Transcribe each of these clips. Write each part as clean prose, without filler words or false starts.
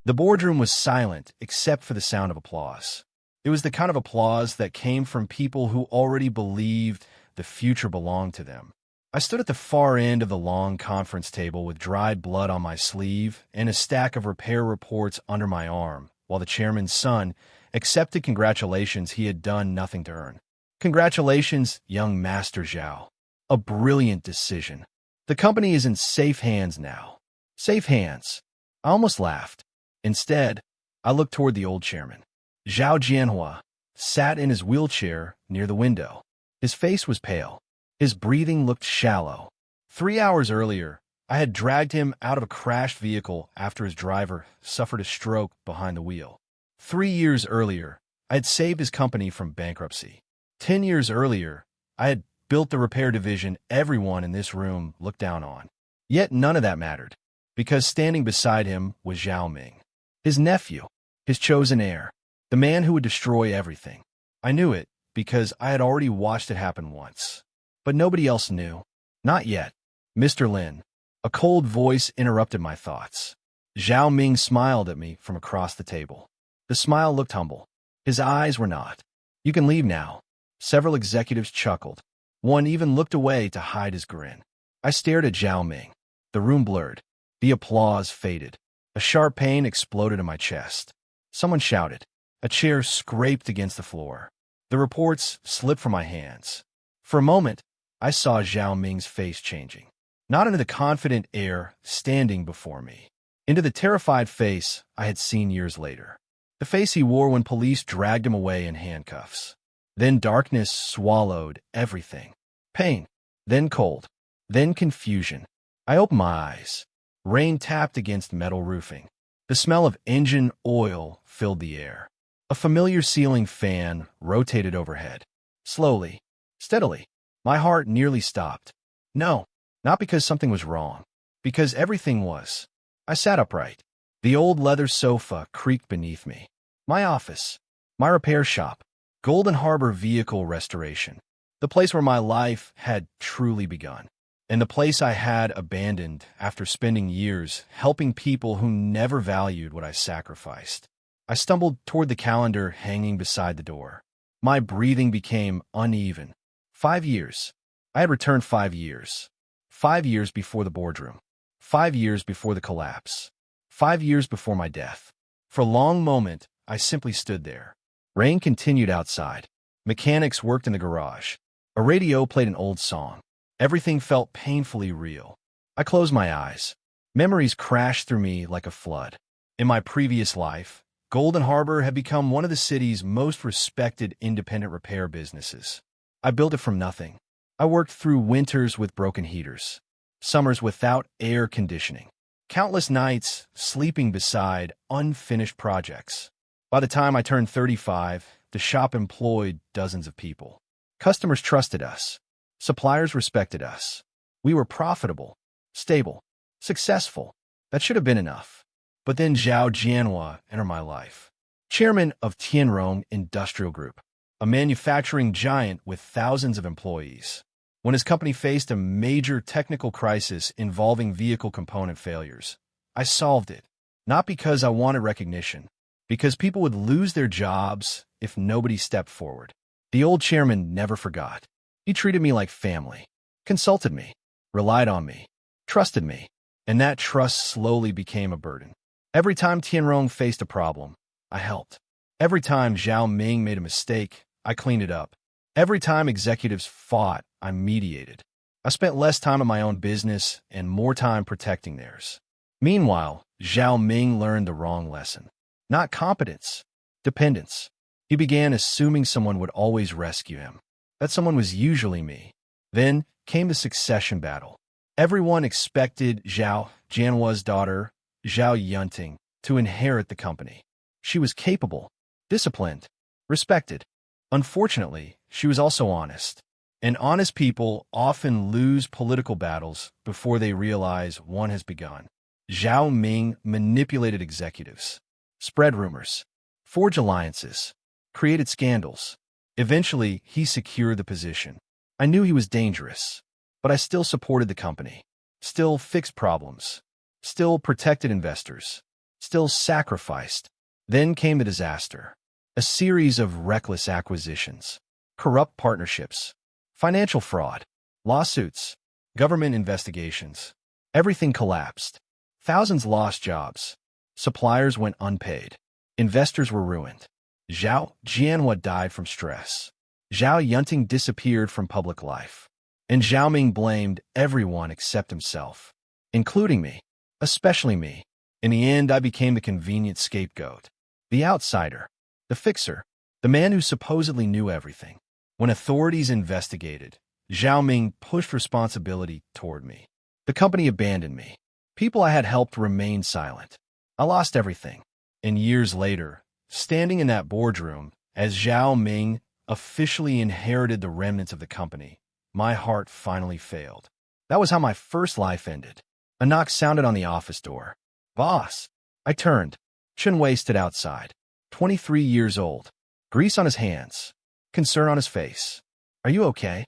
The boardroom was silent except for the sound of applause. It was the kind of applause that came from people who already believed the future belonged to them. I stood at the far end of the long conference table with dried blood on my sleeve and a stack of repair reports under my arm, while the chairman's son accepted congratulations he had done nothing to earn. Congratulations, young Master Zhao. A brilliant decision. The company is in safe hands now. Safe hands. I almost laughed. Instead, I looked toward the old chairman. Zhao Jianhua sat in his wheelchair near the window. His face was pale. His breathing looked shallow. 3 hours earlier, I had dragged him out of a crashed vehicle after his driver suffered a stroke behind the wheel. 3 years earlier, I had saved his company from bankruptcy. 10 years earlier, I had built the repair division everyone in this room looked down on. Yet none of that mattered, because standing beside him was Zhao Ming, his nephew, his chosen heir, the man who would destroy everything. I knew it because I had already watched it happen once. But nobody else knew. Not yet. Mr. Lin. A cold voice interrupted my thoughts. Zhao Ming smiled at me from across the table. The smile looked humble. His eyes were not. You can leave now. Several executives chuckled. One even looked away to hide his grin. I stared at Zhao Ming. The room blurred. The applause faded. A sharp pain exploded in my chest. Someone shouted. A chair scraped against the floor. The reports slipped from my hands. For a moment, I saw Zhao Ming's face changing. Not into the confident air standing before me. Into the terrified face I had seen years later. The face he wore when police dragged him away in handcuffs. Then darkness swallowed everything. Pain. Then cold. Then confusion. I opened my eyes. Rain tapped against metal roofing. The smell of engine oil filled the air. A familiar ceiling fan rotated overhead. Slowly. Steadily. My heart nearly stopped. No, not because something was wrong. Because everything was. I sat upright. The old leather sofa creaked beneath me. My office. My repair shop. Golden Harbor Vehicle Restoration. The place where my life had truly begun. And the place I had abandoned after spending years helping people who never valued what I sacrificed. I stumbled toward the calendar hanging beside the door. My breathing became uneven. 5 years. I had returned 5 years. 5 years before the boardroom. 5 years before the collapse. 5 years before my death. For a long moment, I simply stood there. Rain continued outside. Mechanics worked in the garage. A radio played an old song. Everything felt painfully real. I closed my eyes. Memories crashed through me like a flood. In my previous life, Golden Harbor had become one of the city's most respected independent repair businesses. I built it from nothing. I worked through winters with broken heaters, summers without air conditioning, countless nights sleeping beside unfinished projects. By the time I turned 35, the shop employed dozens of people. Customers trusted us. Suppliers respected us. We were profitable, stable, successful. That should have been enough. But then Zhao Jianhua entered my life. Chairman of Tianrong Industrial Group, a manufacturing giant with thousands of employees. When his company faced a major technical crisis involving vehicle component failures, I solved it. Not because I wanted recognition, because people would lose their jobs if nobody stepped forward. The old chairman never forgot. He treated me like family, consulted me, relied on me, trusted me, and that trust slowly became a burden. Every time Tianrong faced a problem, I helped. Every time Zhao Ming made a mistake, I cleaned it up. Every time executives fought, I mediated. I spent less time in my own business and more time protecting theirs. Meanwhile, Zhao Ming learned the wrong lesson. Not competence, dependence. He began assuming someone would always rescue him. That someone was usually me. Then came the succession battle. Everyone expected Zhao Jianhua's daughter, Zhao Yunting, to inherit the company. She was capable, disciplined, respected. Unfortunately, she was also honest. And honest people often lose political battles before they realize one has begun. Zhao Ming manipulated executives, spread rumors, forged alliances, created scandals. Eventually, he secured the position. I knew he was dangerous, but I still supported the company, still fixed problems, still protected investors, still sacrificed. Then came the disaster. A series of reckless acquisitions, corrupt partnerships, financial fraud, lawsuits, government investigations. Everything collapsed. Thousands lost jobs. Suppliers went unpaid. Investors were ruined. Zhao Jianhua died from stress. Zhao Yunting disappeared from public life. And Zhao Ming blamed everyone except himself, including me, especially me. In the end, I became the convenient scapegoat, the outsider, the fixer, the man who supposedly knew everything. When authorities investigated, Zhao Ming pushed responsibility toward me. The company abandoned me. People I had helped remained silent. I lost everything. And years later, standing in that boardroom, as Zhao Ming officially inherited the remnants of the company, my heart finally failed. That was how my first life ended. A knock sounded on the office door. "Boss." I turned. Chen Wei stood outside, 23 years old, grease on his hands, concern on his face. "Are you okay?"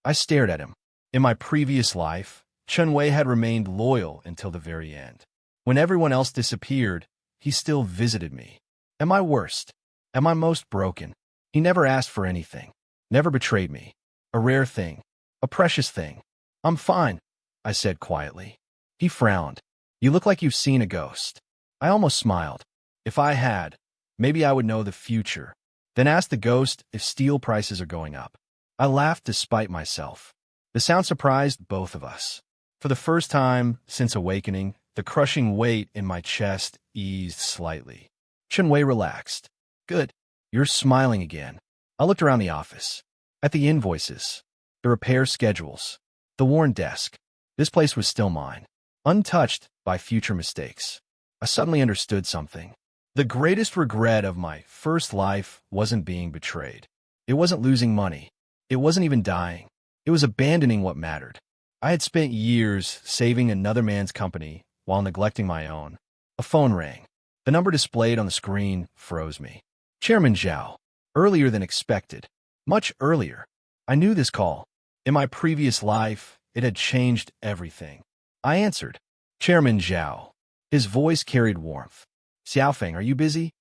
I stared at him. In my previous life, Chen Wei had remained loyal until the very end. When everyone else disappeared, he still visited me. Am I worst? Am I most broken? He never asked for anything, never betrayed me. A rare thing, a precious thing. "I'm fine," I said quietly. He frowned. "You look like you've seen a ghost." I almost smiled. If I had, maybe I would know the future. Then asked the ghost if steel prices are going up. I laughed despite myself. The sound surprised both of us. For the first time since awakening, the crushing weight in my chest eased slightly. Chen Wei relaxed. "Good. You're smiling again." I looked around the office. At the invoices, the repair schedules, the worn desk. This place was still mine, untouched by future mistakes. I suddenly understood something. The greatest regret of my first life wasn't being betrayed. It wasn't losing money. It wasn't even dying. It was abandoning what mattered. I had spent years saving another man's company while neglecting my own. A phone rang. The number displayed on the screen froze me. Chairman Zhao. Earlier than expected. Much earlier. I knew this call. In my previous life, it had changed everything. I answered. "Chairman Zhao." His voice carried warmth. "Xiaofeng, are you busy?"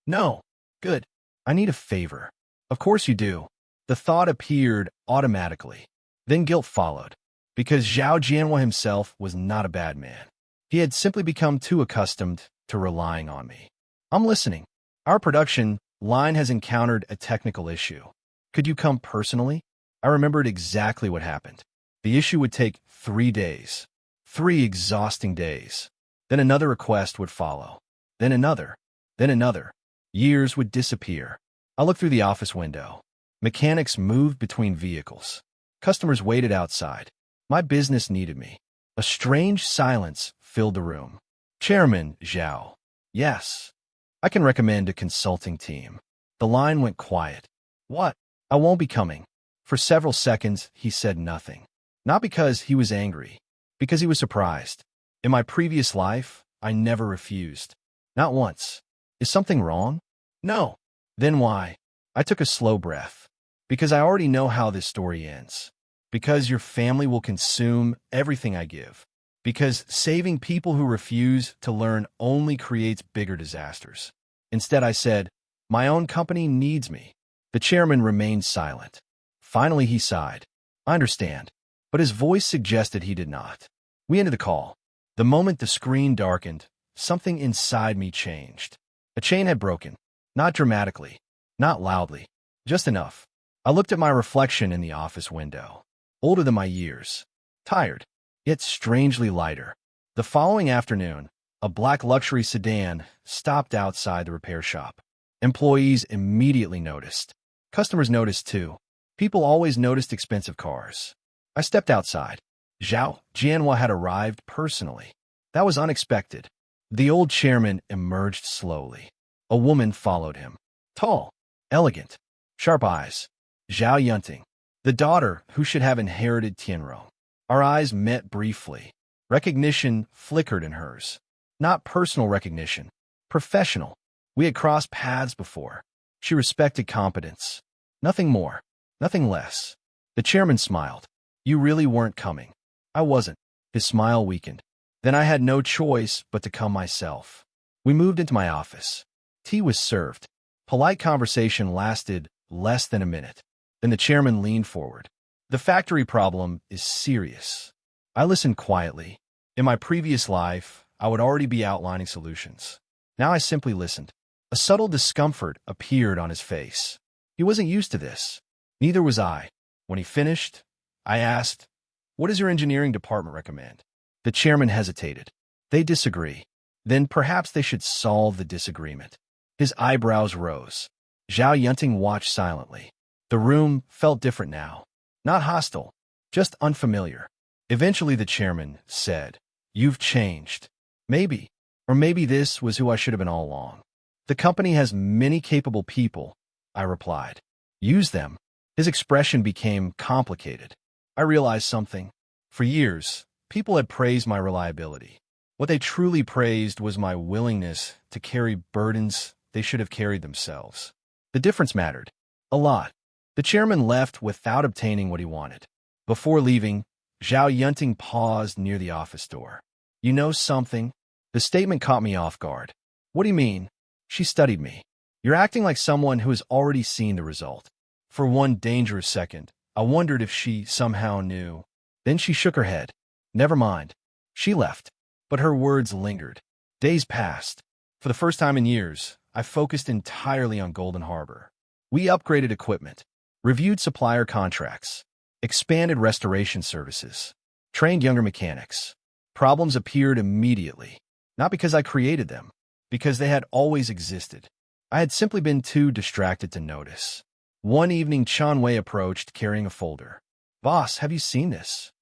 "No." "Good. I need a favor." "Of course you do." The thought appeared automatically. Then guilt followed. Because Zhao Jianhua himself was not a bad man. He had simply become too accustomed to relying on me. "I'm listening." "Our production line has encountered a technical issue. Could you come personally?" I remembered exactly what happened. The issue would take 3 days. 3 exhausting days. Then another request would follow. Then another. Then another. Years would disappear. I looked through the office window. Mechanics moved between vehicles. Customers waited outside. My business needed me. A strange silence filled the room. "Chairman Zhao." "Yes. I can recommend a consulting team." The line went quiet. "What?" "I won't be coming." For several seconds, he said nothing. Not because he was angry, because he was surprised. In my previous life, I never refused. Not once. "Is something wrong?" "No." "Then why?" I took a slow breath. "Because I already know how this story ends. Because your family will consume everything I give. Because saving people who refuse to learn only creates bigger disasters." Instead, I said, "My own company needs me." The chairman remained silent. Finally, he sighed. "I understand." But his voice suggested he did not. We ended the call. The moment the screen darkened, something inside me changed. A chain had broken. Not dramatically. Not loudly. Just enough. I looked at my reflection in the office window. Older than my years. Tired. Yet strangely lighter. The following afternoon, a black luxury sedan stopped outside the repair shop. Employees immediately noticed. Customers noticed too. People always noticed expensive cars. I stepped outside. Zhao Jianhua had arrived personally. That was unexpected. The old chairman emerged slowly. A woman followed him. Tall, elegant, sharp eyes. Zhao Yunting, the daughter who should have inherited Tianrong. Our eyes met briefly. Recognition flickered in hers. Not personal recognition. Professional. We had crossed paths before. She respected competence. Nothing more. Nothing less. The chairman smiled. "You really weren't coming." "I wasn't." His smile weakened. "Then I had no choice but to come myself." We moved into my office. Tea was served. Polite conversation lasted less than a minute. Then the chairman leaned forward. The factory problem is serious. I listened quietly. In my previous life, I would already be outlining solutions. Now I simply listened. A subtle discomfort appeared on his face. He wasn't used to this. Neither was I. When he finished, I asked, "What does your engineering department recommend?" The chairman hesitated. "They disagree." Then perhaps they should solve the disagreement. His eyebrows rose. Zhao Yunting watched silently. The room felt different now. Not hostile, just unfamiliar. Eventually the chairman said, "You've changed. Maybe, or maybe this was who I should have been all along." "The company has many capable people," I replied. "Use them." His expression became complicated. I realized something. For years, people had praised my reliability. What they truly praised was my willingness to carry burdens they should have carried themselves. The difference mattered. A lot. The chairman left without obtaining what he wanted. Before leaving, Zhao Yunting paused near the office door. "You know something?" The statement caught me off guard. "What do you mean?" She studied me. "You're acting like someone who has already seen the result." For one dangerous second, I wondered if she somehow knew. Then she shook her head. "Never mind." She left, but her words lingered. Days passed. For the first time in years, I focused entirely on Golden Harbor. We upgraded equipment, reviewed supplier contracts, expanded restoration services, trained younger mechanics. Problems appeared immediately, not because I created them, because they had always existed. I had simply been too distracted to notice. One evening, Chan Wei approached carrying a folder. "Boss, have you seen this?"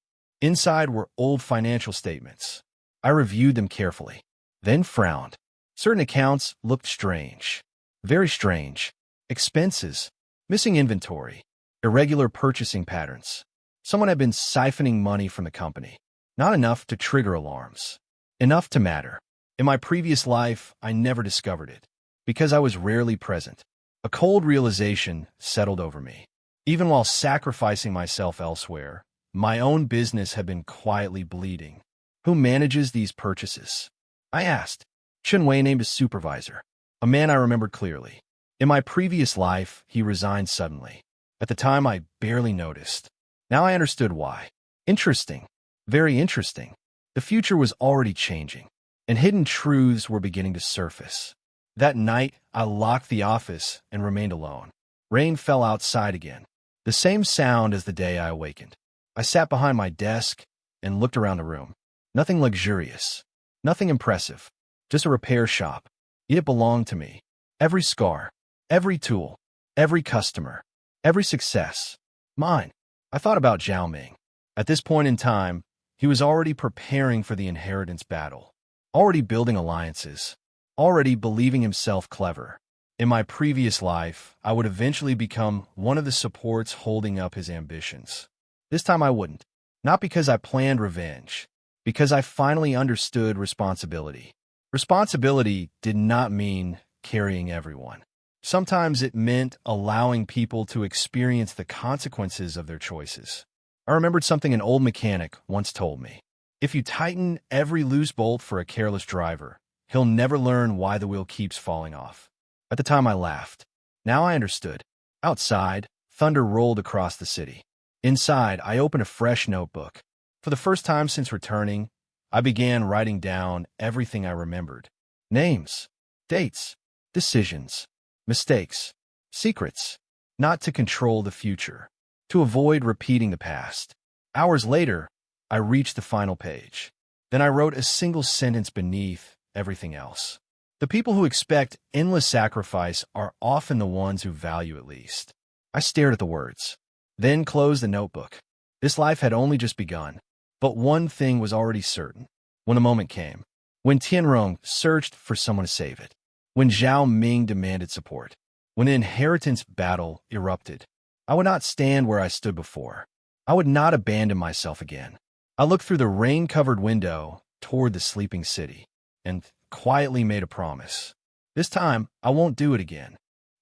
Inside were old financial statements. I reviewed them carefully, then frowned. Certain accounts looked strange. Very strange. Expenses, missing inventory, irregular purchasing patterns. Someone had been siphoning money from the company. Not enough to trigger alarms. Enough to matter. In my previous life, I never discovered it, because I was rarely present. A cold realization settled over me. Even while sacrificing myself elsewhere, my own business had been quietly bleeding. "Who manages these purchases?" I asked. Chen Wei named a supervisor, a man I remembered clearly. In my previous life, he resigned suddenly. At the time, I barely noticed. Now I understood why. Interesting. Very interesting. The future was already changing, and hidden truths were beginning to surface. That night, I locked the office and remained alone. Rain fell outside again, the same sound as the day I awakened. I sat behind my desk and looked around the room. Nothing luxurious, nothing impressive, just a repair shop. Yet it belonged to me. Every scar, every tool, every customer, every success. Mine. I thought about Zhao Ming. At this point in time, he was already preparing for the inheritance battle, already building alliances, already believing himself clever. In my previous life, I would eventually become one of the supports holding up his ambitions. This time I wouldn't. Not because I planned revenge, because I finally understood responsibility. Responsibility did not mean carrying everyone. Sometimes it meant allowing people to experience the consequences of their choices. I remembered something an old mechanic once told me. If you tighten every loose bolt for a careless driver, he'll never learn why the wheel keeps falling off. At the time I laughed. Now I understood. Outside, thunder rolled across the city. Inside, I opened a fresh notebook. For the first time since returning, I began writing down everything I remembered. Names, dates, decisions, mistakes, secrets. Not to control the future, to avoid repeating the past. Hours later, I reached the final page. Then I wrote a single sentence beneath everything else. The people who expect endless sacrifice are often the ones who value it least. I stared at the words, then closed the notebook. This life had only just begun. But one thing was already certain. When the moment came, when Tianrong searched for someone to save it, when Zhao Ming demanded support, when the inheritance battle erupted, I would not stand where I stood before. I would not abandon myself again. I looked through the rain-covered window toward the sleeping city and quietly made a promise. This time, I won't do it again.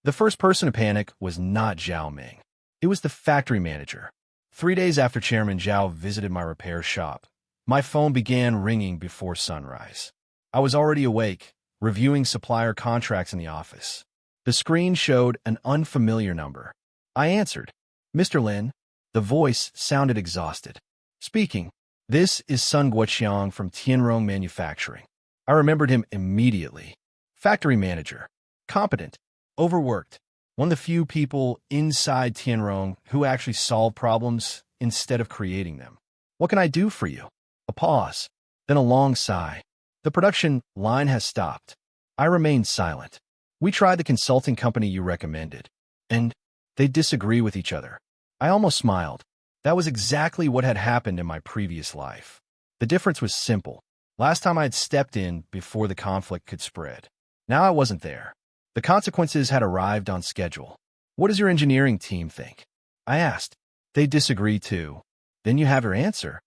The first person to panic was not Zhao Ming. It was the factory manager. 3 days after Chairman Zhao visited my repair shop, my phone began ringing before sunrise. I was already awake, reviewing supplier contracts in the office. The screen showed an unfamiliar number. I answered. Mr. Lin. The voice sounded exhausted. Speaking. This is Sun Guoqiang from Tianrong Manufacturing. I remembered him immediately. Factory manager. Competent. Overworked. One of the few people inside Tianrong who actually solve problems instead of creating them. What can I do for you? A pause. Then a long sigh. The production line has stopped. I remained silent. We tried the consulting company you recommended, and they disagree with each other. I almost smiled. That was exactly what had happened in my previous life. The difference was simple. Last time I had stepped in before the conflict could spread. Now I wasn't there. The consequences had arrived on schedule. What does your engineering team think? I asked. They disagree too. Then you have your answer.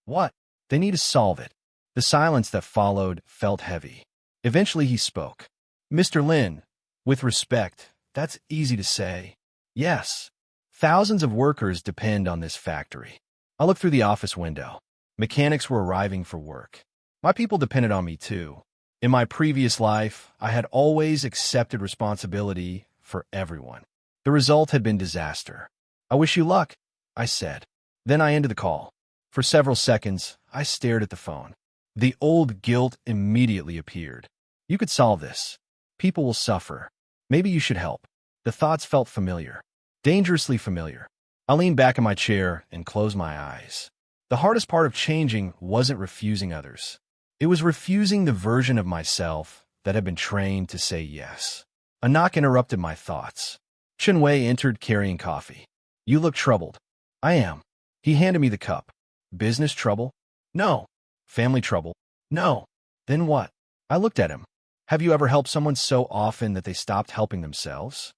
What? They need to solve it. The silence that followed felt heavy. Eventually he spoke. Mr. Lin, with respect, that's easy to say. Yes. Thousands of workers depend on this factory. I looked through the office window. Mechanics were arriving for work. My people depended on me too. In my previous life, I had always accepted responsibility for everyone. The result had been disaster. I wish you luck, I said. Then I ended the call. For several seconds, I stared at the phone. The old guilt immediately appeared. You could solve this. People will suffer. Maybe you should help. The thoughts felt familiar. Dangerously familiar. I leaned back in my chair and closed my eyes. The hardest part of changing wasn't refusing others. It was refusing the version of myself that had been trained to say yes. A knock interrupted my thoughts. Chen Wei entered carrying coffee. You look troubled. I am. He handed me the cup. Business trouble? No. Family trouble? No. Then what? I looked at him. Have you ever helped someone so often that they stopped helping themselves?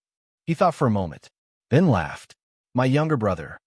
He thought for a moment, then laughed. My younger brother.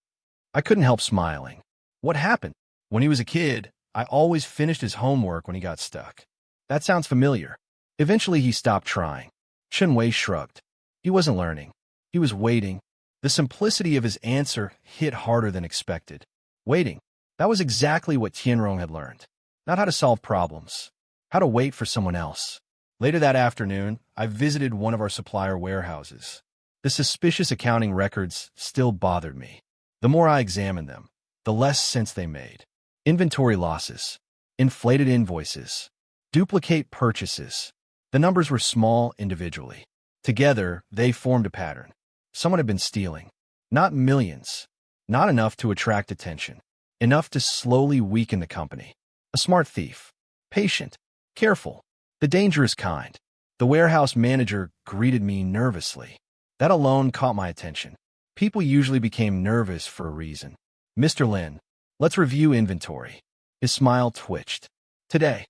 I couldn't help smiling. What happened? When he was a kid, I always finished his homework when he got stuck. That sounds familiar. Eventually he stopped trying. Chen Wei shrugged. He wasn't learning. He was waiting. The simplicity of his answer hit harder than expected. Waiting. That was exactly what Tianrong had learned. Not how to solve problems. How to wait for someone else. Later that afternoon, I visited one of our supplier warehouses. The suspicious accounting records still bothered me. The more I examined them, the less sense they made. Inventory losses, inflated invoices, duplicate purchases. The numbers were small individually. Together, they formed a pattern. Someone had been stealing. Not millions. Not enough to attract attention. Enough to slowly weaken the company. A smart thief. Patient. Careful. The dangerous kind. The warehouse manager greeted me nervously. That alone caught my attention. People usually became nervous for a reason. Mr. Lin, let's review inventory. His smile twitched. Today,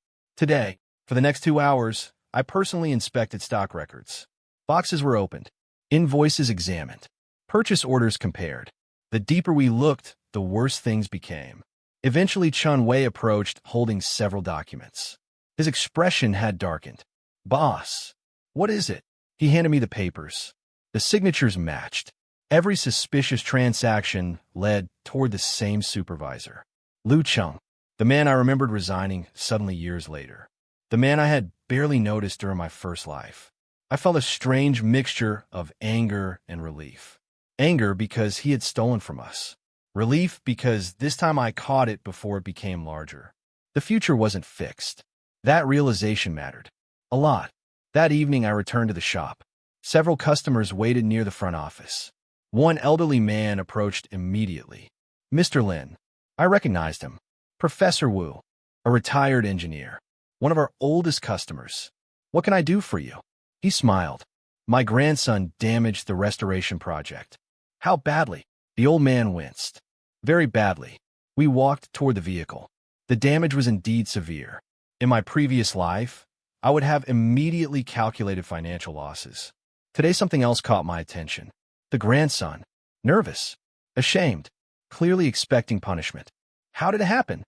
for the next 2 hours, I personally inspected stock records. Boxes were opened. Invoices examined. Purchase orders compared. The deeper we looked, the worse things became. Eventually, Chen Wei approached, holding several documents. His expression had darkened. Boss, what is it? He handed me the papers. The signatures matched. Every suspicious transaction led toward the same supervisor. Lu Cheng, the man I remembered resigning suddenly years later. The man I had barely noticed during my first life. I felt a strange mixture of anger and relief. Anger because he had stolen from us. Relief because this time I caught it before it became larger. The future wasn't fixed. That realization mattered. A lot. That evening I returned to the shop. Several customers waited near the front office. One elderly man approached immediately. Mr. Lin. I recognized him. Professor Wu, a retired engineer. One of our oldest customers. What can I do for you? He smiled. My grandson damaged the restoration project. How badly? The old man winced. Very badly. We walked toward the vehicle. The damage was indeed severe. In my previous life, I would have immediately calculated financial losses. Today something else caught my attention. The grandson. Nervous. Ashamed. Clearly expecting punishment. How did it happen?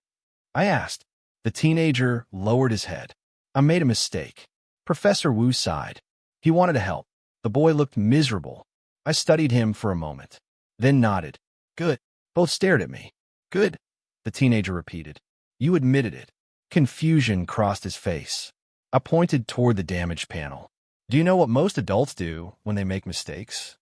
I asked. The teenager lowered his head. I made a mistake. Professor Wu sighed. He wanted to help. The boy looked miserable. I studied him for a moment, then nodded. Good. Both stared at me. Good, the teenager repeated. You admitted it. Confusion crossed his face. I pointed toward the damaged panel. Do you know what most adults do when they make mistakes?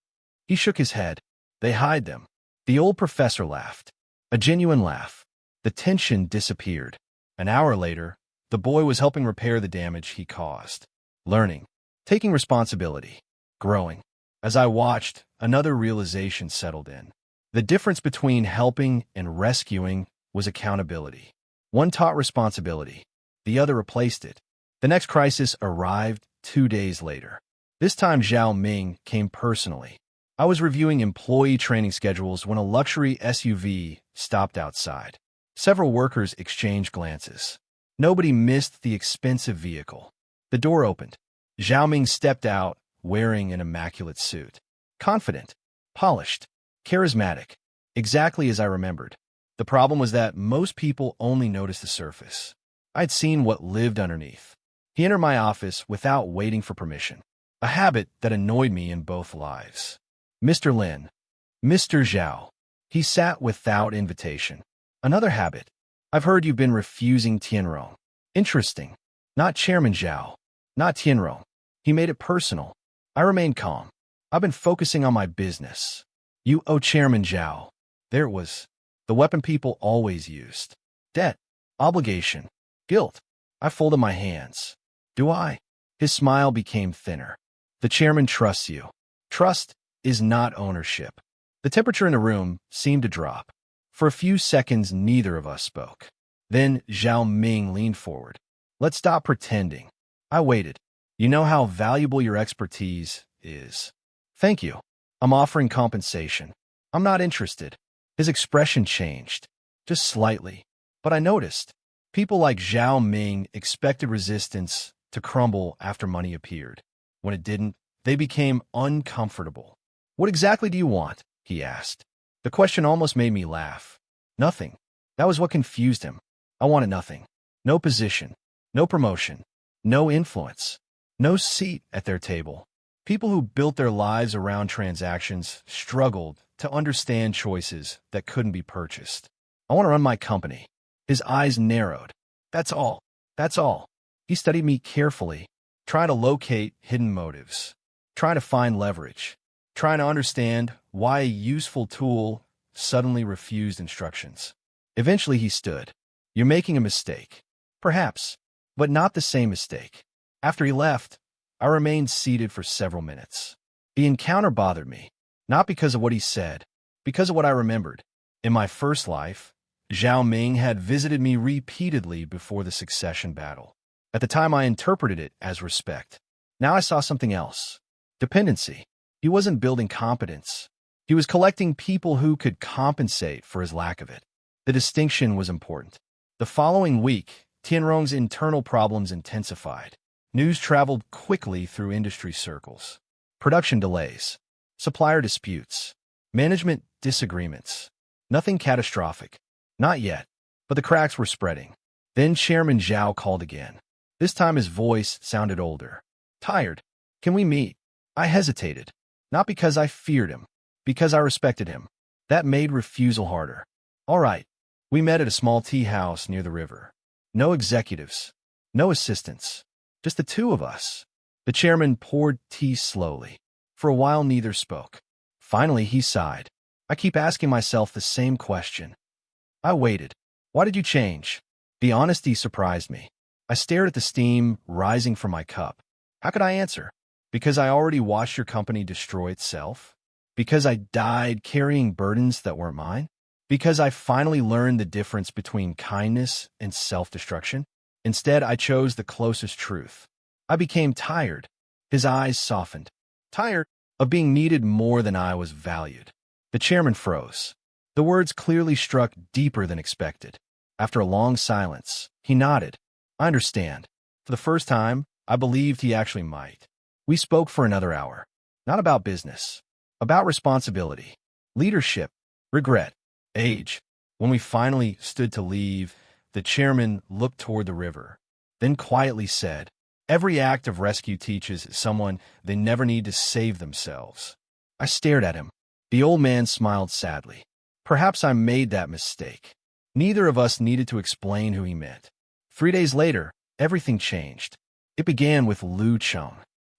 He shook his head. They hide them. The old professor laughed. A genuine laugh. The tension disappeared. An hour later, the boy was helping repair the damage he caused. Learning. Taking responsibility. Growing. As I watched, another realization settled in. The difference between helping and rescuing was accountability. One taught responsibility. The other replaced it. The next crisis arrived 2 days later. This time Zhao Ming came personally. I was reviewing employee training schedules when a luxury SUV stopped outside. Several workers exchanged glances. Nobody missed the expensive vehicle. The door opened. Zhao Ming stepped out, wearing an immaculate suit. Confident, polished, charismatic, exactly as I remembered. The problem was that most people only noticed the surface. I'd seen what lived underneath. He entered my office without waiting for permission, a habit that annoyed me in both lives. Mr. Lin, Mr. Zhao. He sat without invitation. Another habit. I've heard you've been refusing Tianrong. Interesting. Not Chairman Zhao. Not Tianrong. He made it personal. I remained calm. I've been focusing on my business. You owe Chairman Zhao. There it was. The weapon people always used. Debt. Obligation. Guilt. I folded my hands. Do I? His smile became thinner. The chairman trusts you. Trust is not ownership. The temperature in the room seemed to drop. For a few seconds, neither of us spoke. Then Zhao Ming leaned forward. Let's stop pretending. I waited. You know how valuable your expertise is. Thank you. I'm offering compensation. I'm not interested. His expression changed. Just slightly. But I noticed. People like Zhao Ming expected resistance to crumble after money appeared. When it didn't, they became uncomfortable. What exactly do you want? He asked. The question almost made me laugh. Nothing. That was what confused him. I wanted nothing. No position. No promotion. No influence. No seat at their table. People who built their lives around transactions struggled to understand choices that couldn't be purchased. I want to run my company. His eyes narrowed. That's all. That's all. He studied me carefully, trying to locate hidden motives, trying to find leverage, trying to understand why a useful tool suddenly refused instructions. Eventually he stood. You're making a mistake. Perhaps, but not the same mistake. After he left, I remained seated for several minutes. The encounter bothered me, not because of what he said, because of what I remembered. In my first life, Zhao Ming had visited me repeatedly before the succession battle. At the time, I interpreted it as respect. Now I saw something else. Dependency. He wasn't building competence. He was collecting people who could compensate for his lack of it. The distinction was important. The following week, Tianrong's internal problems intensified. News traveled quickly through industry circles. Production delays, supplier disputes, management disagreements. Nothing catastrophic. Not yet, but the cracks were spreading. Then Chairman Zhao called again. This time his voice sounded older. Tired. Can we meet? I hesitated. Not because I feared him, because I respected him. That made refusal harder. All right. We met at a small tea house near the river. No executives, no assistants, just the two of us. The chairman poured tea slowly. For a while, neither spoke. Finally, he sighed. I keep asking myself the same question. I waited. Why did you change? The honesty surprised me. I stared at the steam rising from my cup. How could I answer? Because I already watched your company destroy itself? Because I died carrying burdens that weren't mine? Because I finally learned the difference between kindness and self-destruction? Instead, I chose the closest truth. I became tired. His eyes softened. Tired of being needed more than I was valued. The chairman froze. The words clearly struck deeper than expected. After a long silence, he nodded. I understand. For the first time, I believed he actually might. We spoke for another hour. Not about business. About responsibility, leadership, regret, age. When we finally stood to leave, the chairman looked toward the river, then quietly said, "Every act of rescue teaches someone they never need to save themselves." I stared at him. The old man smiled sadly. Perhaps I made that mistake. Neither of us needed to explain who he meant. 3 days later, everything changed. It began with Lu Chung,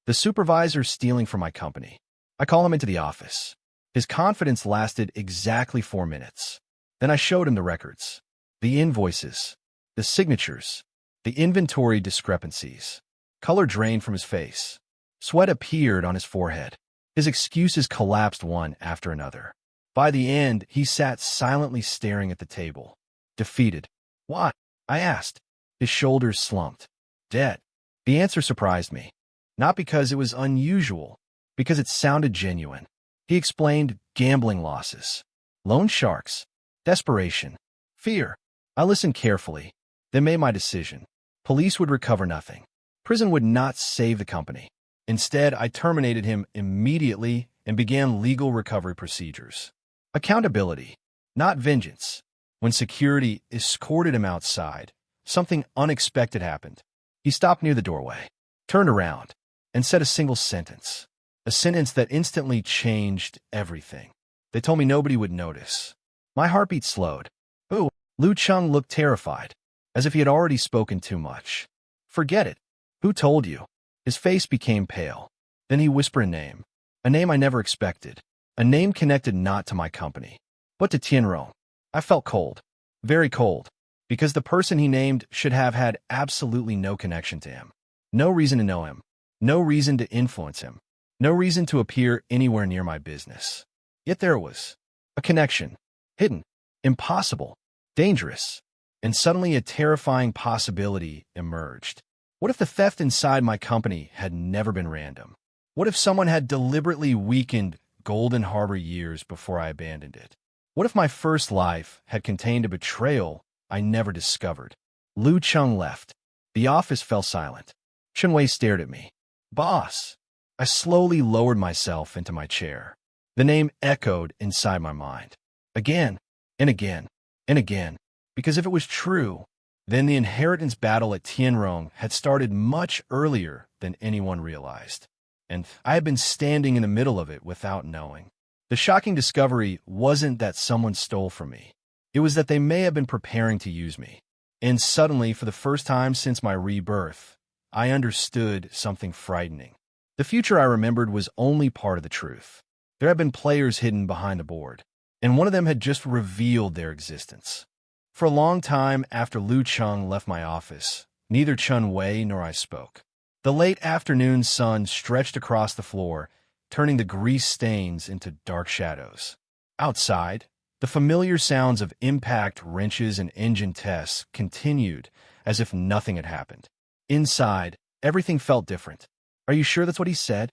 the supervisor stealing from my company. I call him into the office. His confidence lasted exactly 4 minutes. Then I showed him the records, the invoices, the signatures, the inventory discrepancies. Color drained from his face. Sweat appeared on his forehead. His excuses collapsed one after another. By the end, he sat silently staring at the table, defeated. What? I asked. His shoulders slumped. Debt. The answer surprised me. Not because it was unusual, because it sounded genuine. He explained gambling losses, loan sharks, desperation, fear. I listened carefully, then made my decision. Police would recover nothing. Prison would not save the company. Instead, I terminated him immediately and began legal recovery procedures. Accountability, not vengeance. When security escorted him outside, something unexpected happened. He stopped near the doorway, turned around, and said a single sentence. A sentence that instantly changed everything. They told me nobody would notice. My heartbeat slowed. Ooh, Lu Chung looked terrified, as if he had already spoken too much. Forget it. Who told you? His face became pale. Then he whispered a name I never expected, a name connected not to my company, but to Tianrong. I felt cold, very cold, because the person he named should have had absolutely no connection to him. No reason to know him, no reason to influence him, no reason to appear anywhere near my business. Yet there was a connection, hidden, impossible, dangerous, and suddenly a terrifying possibility emerged. What if the theft inside my company had never been random? What if someone had deliberately weakened Golden Harbor years before I abandoned it? What if my first life had contained a betrayal I never discovered? Lu Chung left. The office fell silent. Chunwei stared at me. Boss. I slowly lowered myself into my chair. The name echoed inside my mind. Again, and again, and again. Because if it was true, then the inheritance battle at Tianrong had started much earlier than anyone realized. And I had been standing in the middle of it without knowing. The shocking discovery wasn't that someone stole from me. It was that they may have been preparing to use me. And suddenly, for the first time since my rebirth, I understood something frightening. The future I remembered was only part of the truth. There had been players hidden behind the board, and one of them had just revealed their existence. For a long time after Lu Chung left my office, neither Chun Wei nor I spoke. The late afternoon sun stretched across the floor, turning the grease stains into dark shadows. Outside, the familiar sounds of impact wrenches and engine tests continued as if nothing had happened. Inside, everything felt different. Are you sure that's what he said?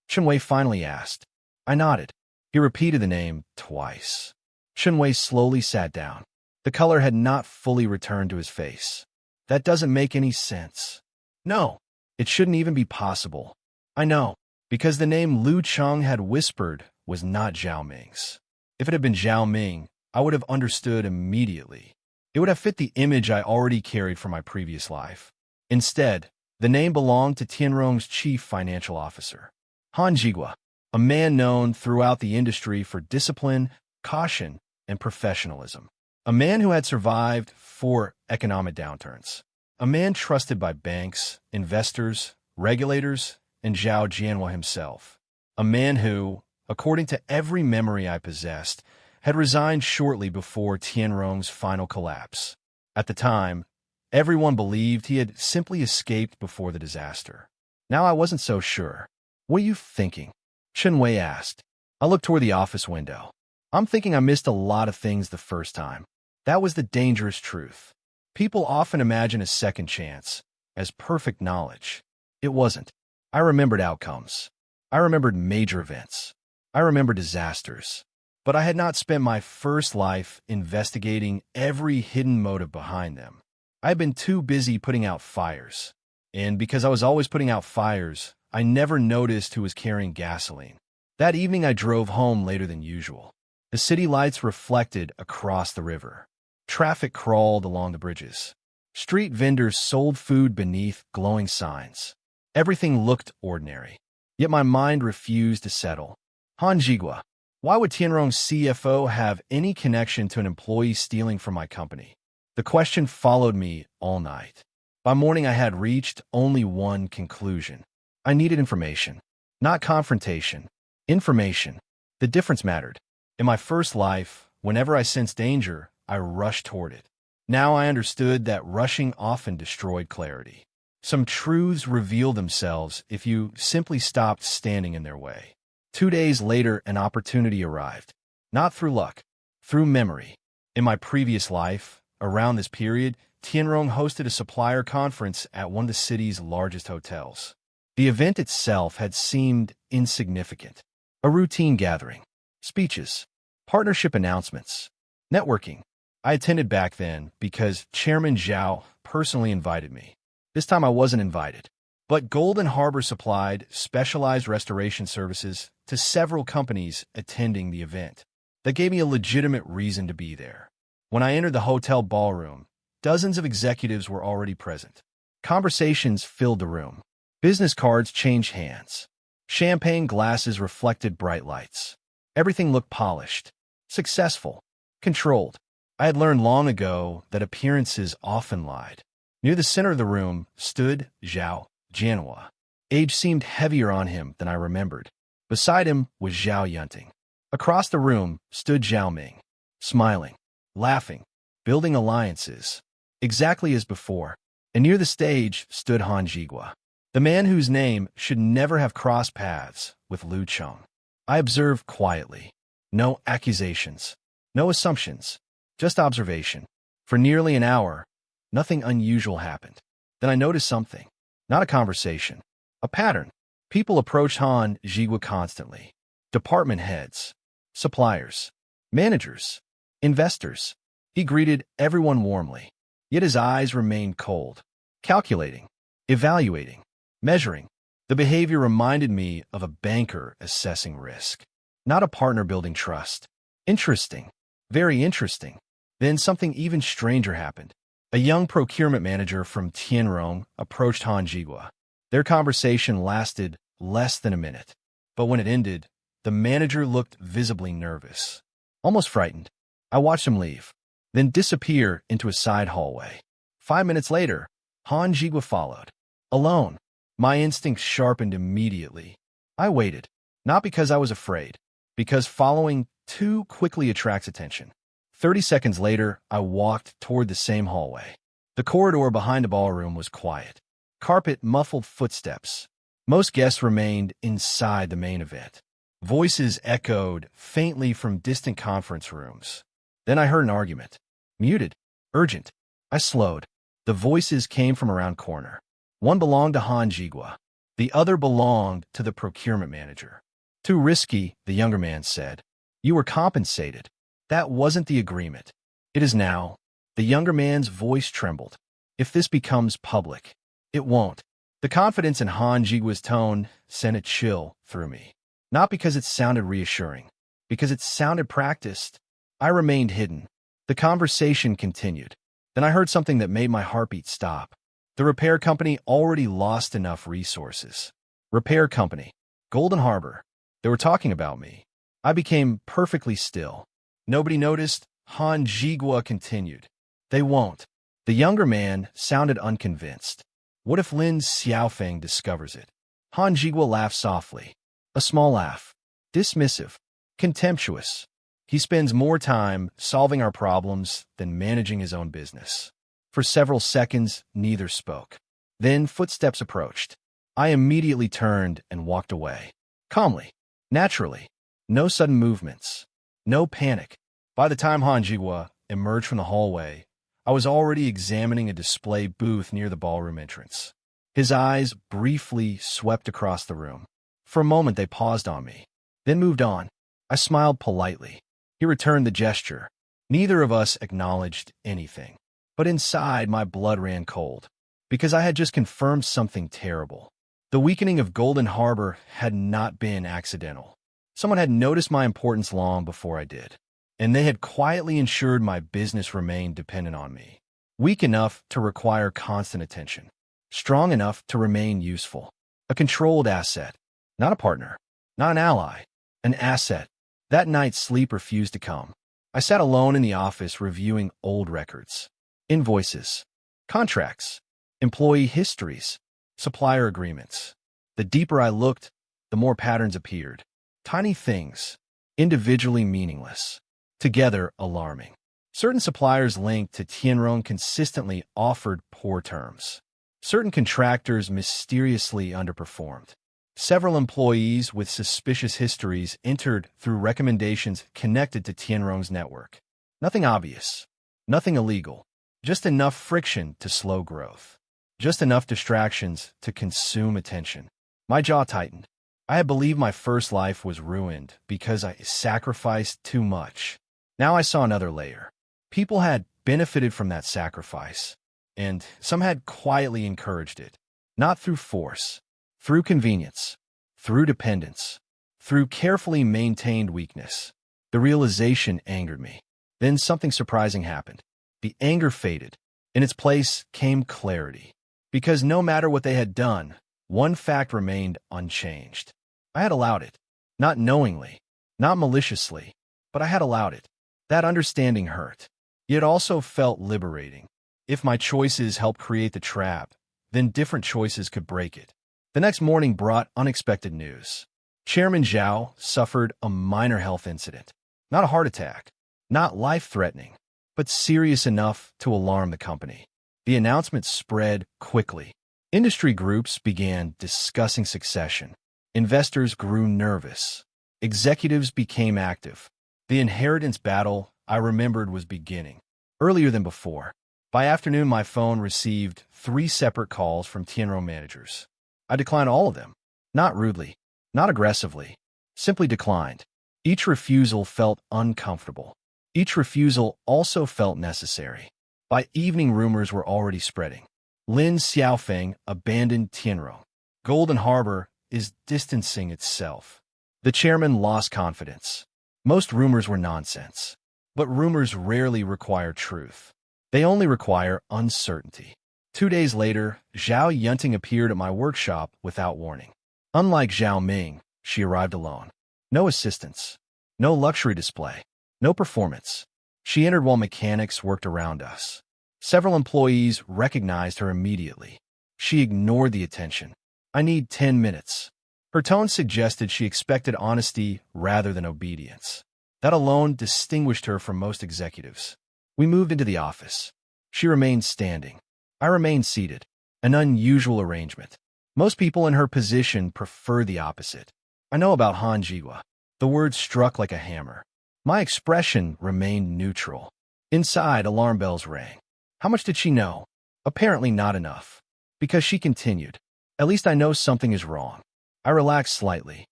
Chunwei finally asked. I nodded. He repeated the name twice. Chunwei slowly sat down. The color had not fully returned to his face. That doesn't make any sense. No, it shouldn't even be possible. I know, because the name Lu Chung had whispered was not Zhao Ming's. If it had been Zhao Ming, I would have understood immediately. It would have fit the image I already carried from my previous life. Instead, the name belonged to Tianrong's chief financial officer, Han Jigua, a man known throughout the industry for discipline, caution, and professionalism. A man who had survived 4 economic downturns. A man trusted by banks, investors, regulators, and Zhao Jianhua himself. A man who, according to every memory I possessed, had resigned shortly before Tianrong's final collapse. At the time, everyone believed he had simply escaped before the disaster. Now I wasn't so sure. What are you thinking? Chunwei asked. I looked toward the office window. I'm thinking I missed a lot of things the first time. That was the dangerous truth. People often imagine a second chance as perfect knowledge. It wasn't. I remembered outcomes. I remembered major events. I remembered disasters. But I had not spent my first life investigating every hidden motive behind them. I had been too busy putting out fires. And because I was always putting out fires, I never noticed who was carrying gasoline. That evening I drove home later than usual. The city lights reflected across the river. Traffic crawled along the bridges. Street vendors sold food beneath glowing signs. Everything looked ordinary. Yet my mind refused to settle. Han Jigua. Why would Tianrong's CFO have any connection to an employee stealing from my company? The question followed me all night. By morning, I had reached only one conclusion. I needed information, not confrontation. Information. The difference mattered. In my first life, whenever I sensed danger, I rushed toward it. Now I understood that rushing often destroyed clarity. Some truths reveal themselves if you simply stopped standing in their way. 2 days later, an opportunity arrived. Not through luck, through memory. In my previous life, around this period, Tianrong hosted a supplier conference at one of the city's largest hotels. The event itself had seemed insignificant. A routine gathering, speeches, partnership announcements, networking. I attended back then because Chairman Zhao personally invited me. This time I wasn't invited. But Golden Harbor supplied specialized restoration services to several companies attending the event. That gave me a legitimate reason to be there. When I entered the hotel ballroom, dozens of executives were already present. Conversations filled the room. Business cards changed hands. Champagne glasses reflected bright lights. Everything looked polished, successful, controlled. I had learned long ago that appearances often lied. Near the center of the room stood Zhao Jianhua. Age seemed heavier on him than I remembered. Beside him was Zhao Yunting. Across the room stood Zhao Ming, smiling, laughing, building alliances, exactly as before. And near the stage stood Han Jigua, the man whose name should never have crossed paths with Lu Cheng. I observed quietly. No accusations, no assumptions, just observation. For nearly an hour, nothing unusual happened. Then I noticed something. Not a conversation, a pattern. People approached Han Jigua constantly. Department heads, suppliers, managers, investors. He greeted everyone warmly, yet his eyes remained cold, calculating, evaluating, measuring. The behavior reminded me of a banker assessing risk, not a partner building trust. Interesting, very interesting. Then something even stranger happened. A young procurement manager from Tianrong approached Han Jigua. Their conversation lasted less than a minute, but when it ended, the manager looked visibly nervous, almost frightened. I watched him leave, then disappear into a side hallway. 5 minutes later, Han Jigua followed. Alone. My instincts sharpened immediately. I waited, not because I was afraid, because following too quickly attracts attention. 30 seconds later, I walked toward the same hallway. The corridor behind the ballroom was quiet. Carpet muffled footsteps. Most guests remained inside the main event. Voices echoed faintly from distant conference rooms. Then I heard an argument. Muted. Urgent. I slowed. The voices came from around corner. One belonged to Han Jigua. The other belonged to the procurement manager. Too risky, the younger man said. You were compensated. That wasn't the agreement. It is now. The younger man's voice trembled. If this becomes public, it won't. The confidence in Han Jigua's tone sent a chill through me. Not because it sounded reassuring, because it sounded practiced. I remained hidden. The conversation continued. Then I heard something that made my heartbeat stop. The repair company already lost enough resources. Repair company. Golden Harbor. They were talking about me. I became perfectly still. Nobody noticed. Han Jigua continued. They won't. The younger man sounded unconvinced. What if Lin Xiaofeng discovers it? Han Jigua laughed softly. A small laugh. Dismissive. Contemptuous. He spends more time solving our problems than managing his own business. For several seconds, neither spoke. Then footsteps approached. I immediately turned and walked away. Calmly. Naturally. No sudden movements. No panic. By the time Han Jigua emerged from the hallway, I was already examining a display booth near the ballroom entrance. His eyes briefly swept across the room. For a moment, they paused on me, then moved on. I smiled politely. He returned the gesture. Neither of us acknowledged anything. But inside, my blood ran cold, because I had just confirmed something terrible. The weakening of Golden Harbor had not been accidental. Someone had noticed my importance long before I did, and they had quietly ensured my business remained dependent on me. Weak enough to require constant attention. Strong enough to remain useful. A controlled asset. Not a partner. Not an ally. An asset. That night, sleep refused to come. I sat alone in the office reviewing old records. Invoices. Contracts. employee histories, supplier agreements. The deeper I looked, the more patterns appeared. Tiny things, individually meaningless, together alarming. Certain suppliers linked to Tianrong consistently offered poor terms. Certain contractors mysteriously underperformed. Several employees with suspicious histories entered through recommendations connected to Tianrong's network. Nothing obvious, nothing illegal, just enough friction to slow growth. Just enough distractions to consume attention. My jaw tightened. I had believed my first life was ruined because I sacrificed too much. Now I saw another layer. People had benefited from that sacrifice, and some had quietly encouraged it. Not through force, through convenience, through dependence, through carefully maintained weakness. The realization angered me. Then something surprising happened. The anger faded. In its place came clarity. Because no matter what they had done, one fact remained unchanged. I had allowed it. Not knowingly, not maliciously, but I had allowed it. That understanding hurt. Yet also felt liberating. If my choices helped create the trap, then different choices could break it. The next morning brought unexpected news. Chairman Zhao suffered a minor health incident. Not a heart attack, not life-threatening, but serious enough to alarm the company. The announcement spread quickly. Industry groups began discussing succession. Investors grew nervous. Executives became active. The inheritance battle, I remembered, was beginning. Earlier than before. By afternoon, my phone received 3 separate calls from Tianrong managers. I declined all of them. Not rudely, not aggressively. Simply declined. Each refusal felt uncomfortable. Each refusal also felt necessary. By evening, rumors were already spreading. Lin Xiaofeng abandoned Tianrong. Golden Harbor is distancing itself. The chairman lost confidence. Most rumors were nonsense. But rumors rarely require truth. They only require uncertainty. 2 days later, Zhao Yunting appeared at my workshop without warning. Unlike Zhao Ming, she arrived alone. No assistance. No luxury display. No performance. She entered while mechanics worked around us. Several employees recognized her immediately. She ignored the attention. I need 10 minutes. Her tone suggested she expected honesty rather than obedience. That alone distinguished her from most executives. We moved into the office. She remained standing. I remained seated. An unusual arrangement. Most people in her position prefer the opposite. I know about Han Jiwa. The word struck like a hammer. My expression remained neutral. Inside, alarm bells rang. How much did she know? Apparently not enough. Because she continued. At least I know something is wrong. I relaxed slightly.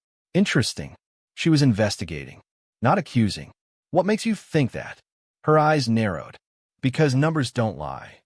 Interesting. She was investigating. Not accusing. What makes you think that? Her eyes narrowed. Because numbers don't lie.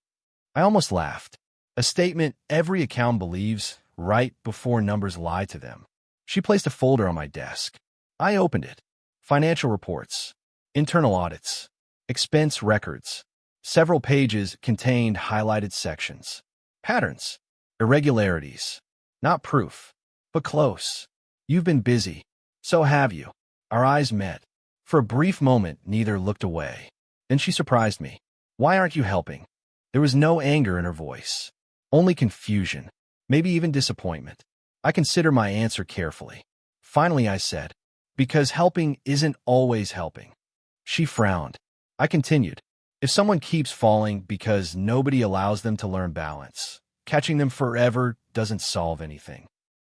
I almost laughed. A statement every account believes right before numbers lie to them. She placed a folder on my desk. I opened it. Financial reports. Internal audits. Expense records. Several pages contained highlighted sections. Patterns. Irregularities. Not proof, but close. You've been busy. So have you. Our eyes met. For a brief moment, neither looked away. Then she surprised me. Why aren't you helping? There was no anger in her voice. Only confusion. Maybe even disappointment. I considered my answer carefully. Finally, I said, because helping isn't always helping. She frowned. I continued. If someone keeps falling because nobody allows them to learn balance, catching them forever doesn't solve anything.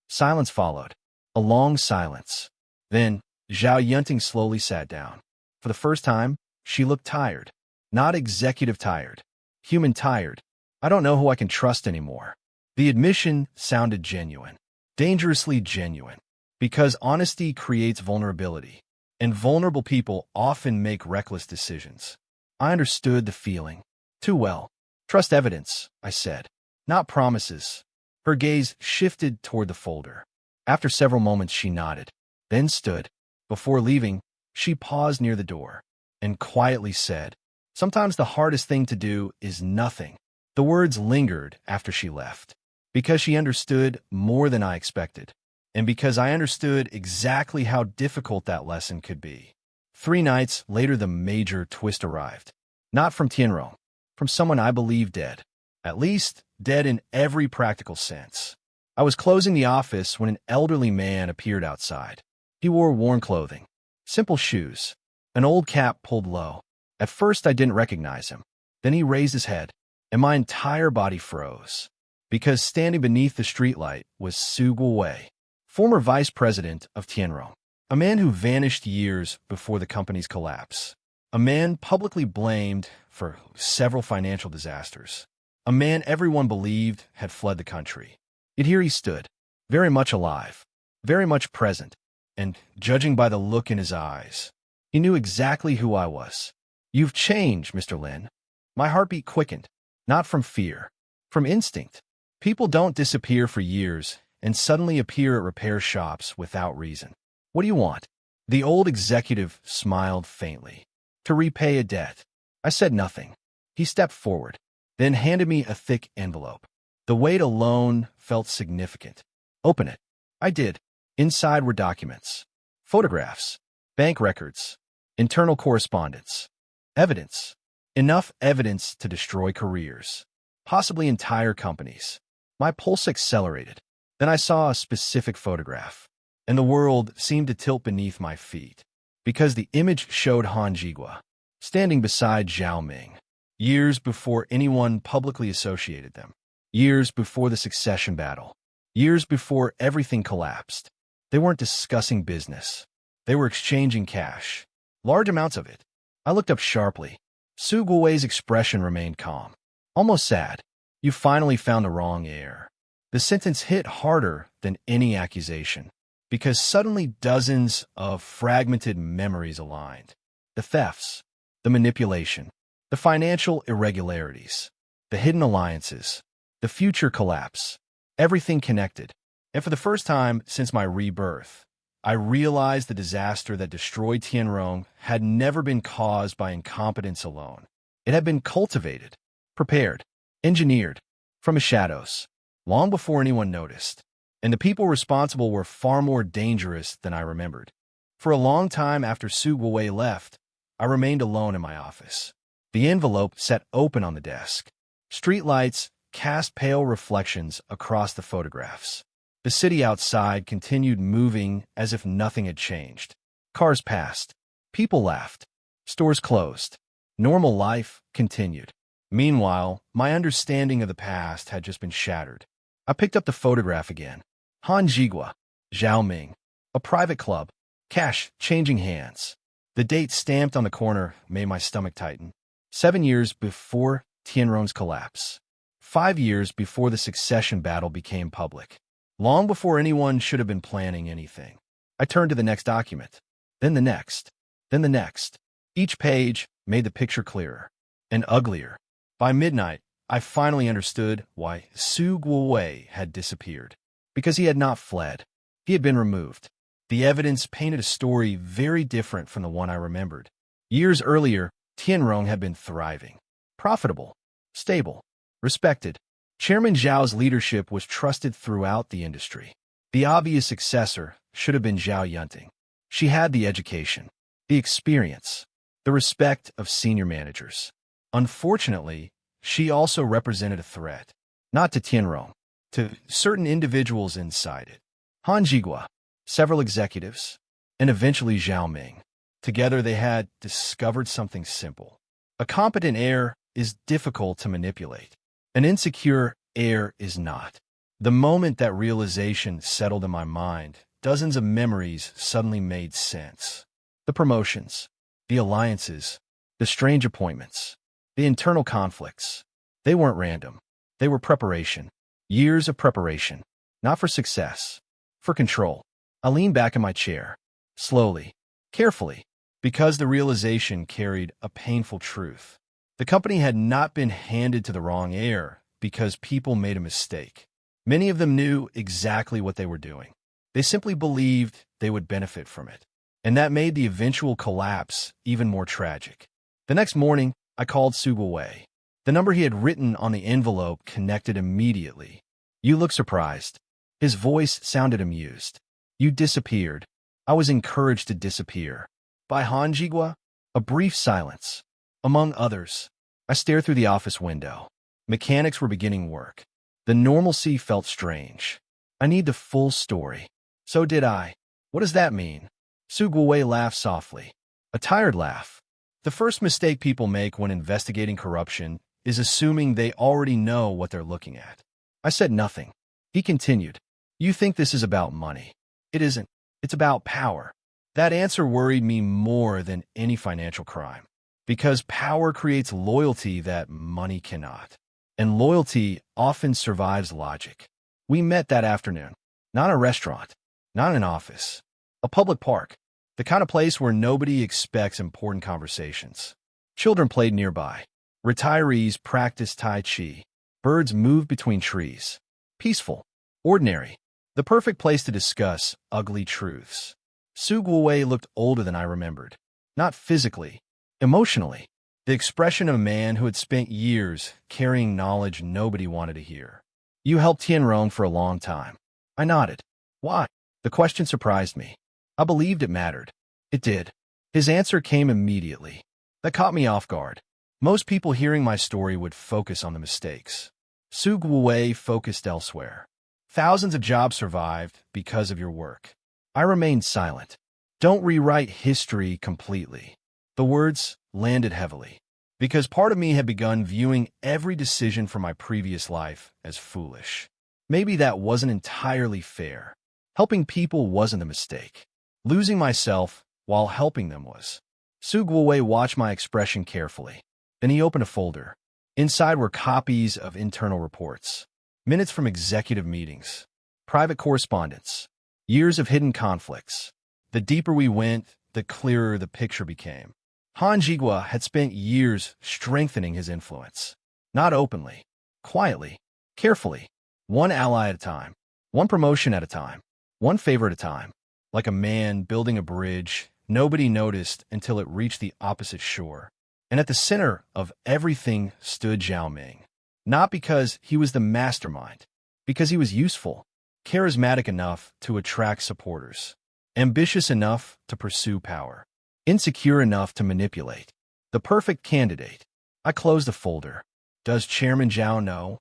Silence followed. A long silence. Then, Zhao Yunting slowly sat down. For the first time, she looked tired. Not executive tired. Human tired. I don't know who I can trust anymore. The admission sounded genuine. Dangerously genuine. Because honesty creates vulnerability. And vulnerable people often make reckless decisions. I understood the feeling. Too well. Trust evidence, I said. Not promises. Her gaze shifted toward the folder. After several moments, she nodded. Then stood. Before leaving, she paused near the door and quietly said, sometimes the hardest thing to do is nothing. The words lingered after she left. Because she understood more than I expected. And because I understood exactly how difficult that lesson could be. 3 nights later, the major twist arrived. Not from Tianrong. From someone I believed dead. At least, dead in every practical sense. I was closing the office when an elderly man appeared outside. He wore worn clothing, simple shoes, an old cap pulled low. At first, I didn't recognize him. Then he raised his head, and my entire body froze. Because standing beneath the streetlight was Su Guowei, former vice president of Tianrong, a man who vanished years before the company's collapse, a man publicly blamed for several financial disasters, a man everyone believed had fled the country. Yet here he stood, very much alive, very much present, and, judging by the look in his eyes, he knew exactly who I was. "You've changed, Mr. Lin." My heartbeat quickened, not from fear, from instinct. People don't disappear for years and suddenly appear at repair shops without reason. "What do you want?" The old executive smiled faintly. "To repay a debt." I said nothing. He stepped forward, then handed me a thick envelope. The weight alone felt significant. "Open it." I did. Inside were documents, photographs, bank records, internal correspondence, evidence. Enough evidence to destroy careers, possibly entire companies. My pulse accelerated. Then I saw a specific photograph, and the world seemed to tilt beneath my feet, because the image showed Han Jigua standing beside Zhao Ming, years before anyone publicly associated them, years before the succession battle, years before everything collapsed. They weren't discussing business. They were exchanging cash, large amounts of it. I looked up sharply. Su Guowei's expression remained calm, almost sad. "You finally found the wrong heir." The sentence hit harder than any accusation, because suddenly dozens of fragmented memories aligned. The thefts, the manipulation, the financial irregularities, the hidden alliances, the future collapse, everything connected. And for the first time since my rebirth, I realized the disaster that destroyed Tianrong had never been caused by incompetence alone. It had been cultivated, prepared, engineered, from the shadows, long before anyone noticed. And the people responsible were far more dangerous than I remembered. For a long time after Su Guowei left, I remained alone in my office. The envelope sat open on the desk. Streetlights cast pale reflections across the photographs. The city outside continued moving as if nothing had changed. Cars passed. People laughed. Stores closed. Normal life continued. Meanwhile, my understanding of the past had just been shattered. I picked up the photograph again. Han Jigua, Zhao Ming, a private club, cash changing hands. The date stamped on the corner made my stomach tighten. 7 years before Tianrong's collapse. 5 years before the succession battle became public. Long before anyone should have been planning anything. I turned to the next document, then the next, then the next. Each page made the picture clearer and uglier. By midnight, I finally understood why Su Guowei had disappeared. Because he had not fled. He had been removed. The evidence painted a story very different from the one I remembered. Years earlier, Tianrong had been thriving, profitable, stable, respected. Chairman Zhao's leadership was trusted throughout the industry. The obvious successor should have been Zhao Yunting. She had the education, the experience, the respect of senior managers. Unfortunately, she also represented a threat, not to Tianrong, to certain individuals inside it. Han Jigua, several executives, and eventually Zhao Ming. Together they had discovered something simple. A competent heir is difficult to manipulate. An insecure heir is not. The moment that realization settled in my mind, dozens of memories suddenly made sense. The promotions, the alliances, the strange appointments, the internal conflicts. They weren't random. They were preparation. Years of preparation. Not for success. For control. I leaned back in my chair. Slowly. Carefully. Because the realization carried a painful truth. The company had not been handed to the wrong heir because people made a mistake. Many of them knew exactly what they were doing. They simply believed they would benefit from it. And that made the eventual collapse even more tragic. The next morning, I called Su Guowei. The number he had written on the envelope connected immediately. "You look surprised." His voice sounded amused. "You disappeared. I was encouraged to disappear." By Han Jigua? A brief silence. Among others, I stared through the office window. Mechanics were beginning work. The normalcy felt strange. I need the full story. So did I. What does that mean? Su Guowei laughed softly. A tired laugh. The first mistake people make when investigating corruption is assuming they already know what they're looking at. I said nothing. He continued. You think this is about money. It isn't. It's about power. That answer worried me more than any financial crime. Because power creates loyalty that money cannot. And loyalty often survives logic. We met that afternoon. Not a restaurant. Not an office. A public park. The kind of place where nobody expects important conversations. Children played nearby. Retirees practiced Tai Chi. Birds moved between trees. Peaceful. Ordinary. The perfect place to discuss ugly truths. Su Guowei looked older than I remembered. Not physically. Emotionally. The expression of a man who had spent years carrying knowledge nobody wanted to hear. You helped Tianrong for a long time. I nodded. Why? The question surprised me. I believed it mattered. It did. His answer came immediately. That caught me off guard. Most people hearing my story would focus on the mistakes. Su Guowei focused elsewhere. Thousands of jobs survived because of your work. I remained silent. Don't rewrite history completely. The words landed heavily. Because part of me had begun viewing every decision from my previous life as foolish. Maybe that wasn't entirely fair. Helping people wasn't a mistake. Losing myself while helping them was. Su Guowei watched my expression carefully. Then he opened a folder. Inside were copies of internal reports, minutes from executive meetings, private correspondence, years of hidden conflicts. The deeper we went, the clearer the picture became. Han Jigua had spent years strengthening his influence. Not openly, quietly, carefully, one ally at a time, one promotion at a time, one favor at a time. Like a man building a bridge, nobody noticed until it reached the opposite shore. And at the center of everything stood Zhao Ming. Not because he was the mastermind, because he was useful, charismatic enough to attract supporters, ambitious enough to pursue power, insecure enough to manipulate. The perfect candidate. I closed the folder. Does Chairman Zhao know?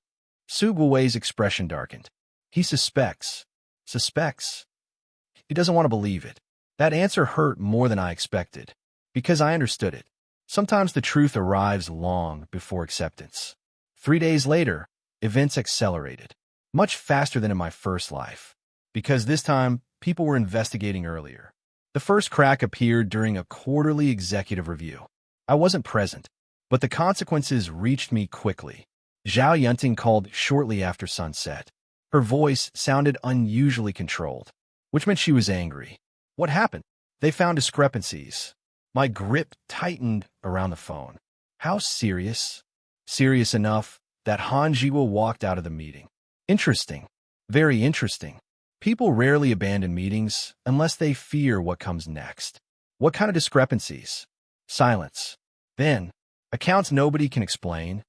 Su Guowei's expression darkened. He suspects. Suspects. He doesn't want to believe it. That answer hurt more than I expected, because I understood it. Sometimes the truth arrives long before acceptance. 3 days later, events accelerated, much faster than in my first life, because this time, people were investigating earlier. The first crack appeared during a quarterly executive review. I wasn't present, but the consequences reached me quickly. Zhao Yunting called shortly after sunset. Her voice sounded unusually controlled, which meant she was angry. What happened? They found discrepancies. My grip tightened around the phone. How serious? Serious enough that Han Jiwo walked out of the meeting. Interesting. Very interesting. People rarely abandon meetings unless they fear what comes next. What kind of discrepancies? Silence. Then, accounts nobody can explain.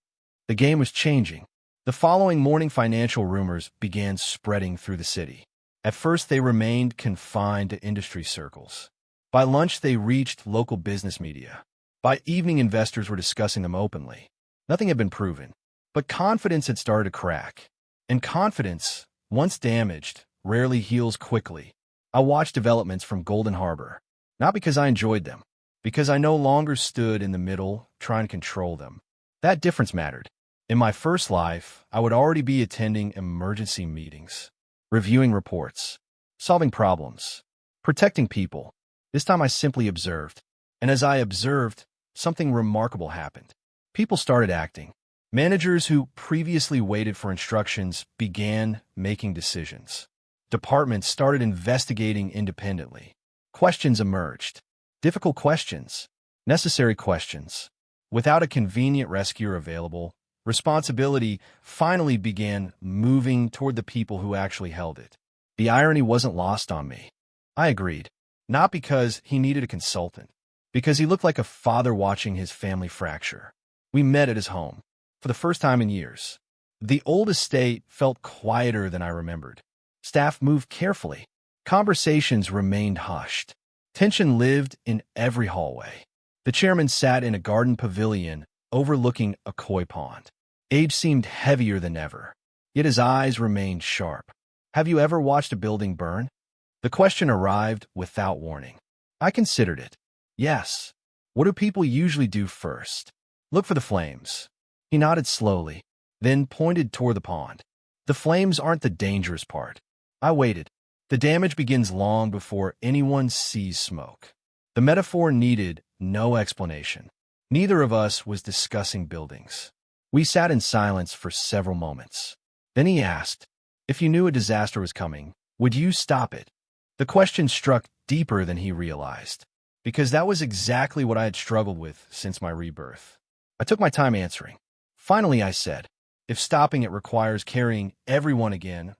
The game was changing. The following morning, financial rumors began spreading through the city. At first, they remained confined to industry circles. By lunch, they reached local business media. By evening, investors were discussing them openly. Nothing had been proven, but confidence had started to crack. And confidence, once damaged, rarely heals quickly. I watched developments from Golden Harbor, not because I enjoyed them, because I no longer stood in the middle trying to control them. That difference mattered. In my first life, I would already be attending emergency meetings, reviewing reports, solving problems, protecting people. This time I simply observed. And as I observed, something remarkable happened. People started acting. Managers who previously waited for instructions began making decisions. Departments started investigating independently. Questions emerged. Difficult questions. Necessary questions. Without a convenient rescuer available, responsibility finally began moving toward the people who actually held it. The irony wasn't lost on me. I agreed. Not because he needed a consultant, because he looked like a father watching his family fracture. We met at his home, for the first time in years. The old estate felt quieter than I remembered. Staff moved carefully. Conversations remained hushed. Tension lived in every hallway. The chairman sat in a garden pavilion overlooking a koi pond. Age seemed heavier than ever, yet his eyes remained sharp. Have you ever watched a building burn? The question arrived without warning. I considered it. Yes. What do people usually do first? Look for the flames. He nodded slowly, then pointed toward the pond. The flames aren't the dangerous part. I waited. The damage begins long before anyone sees smoke. The metaphor needed no explanation. Neither of us was discussing buildings. We sat in silence for several moments. Then he asked, if you knew a disaster was coming, would you stop it? The question struck deeper than he realized, because that was exactly what I had struggled with since my rebirth. I took my time answering. Finally, I said, if stopping it requires carrying everyone again.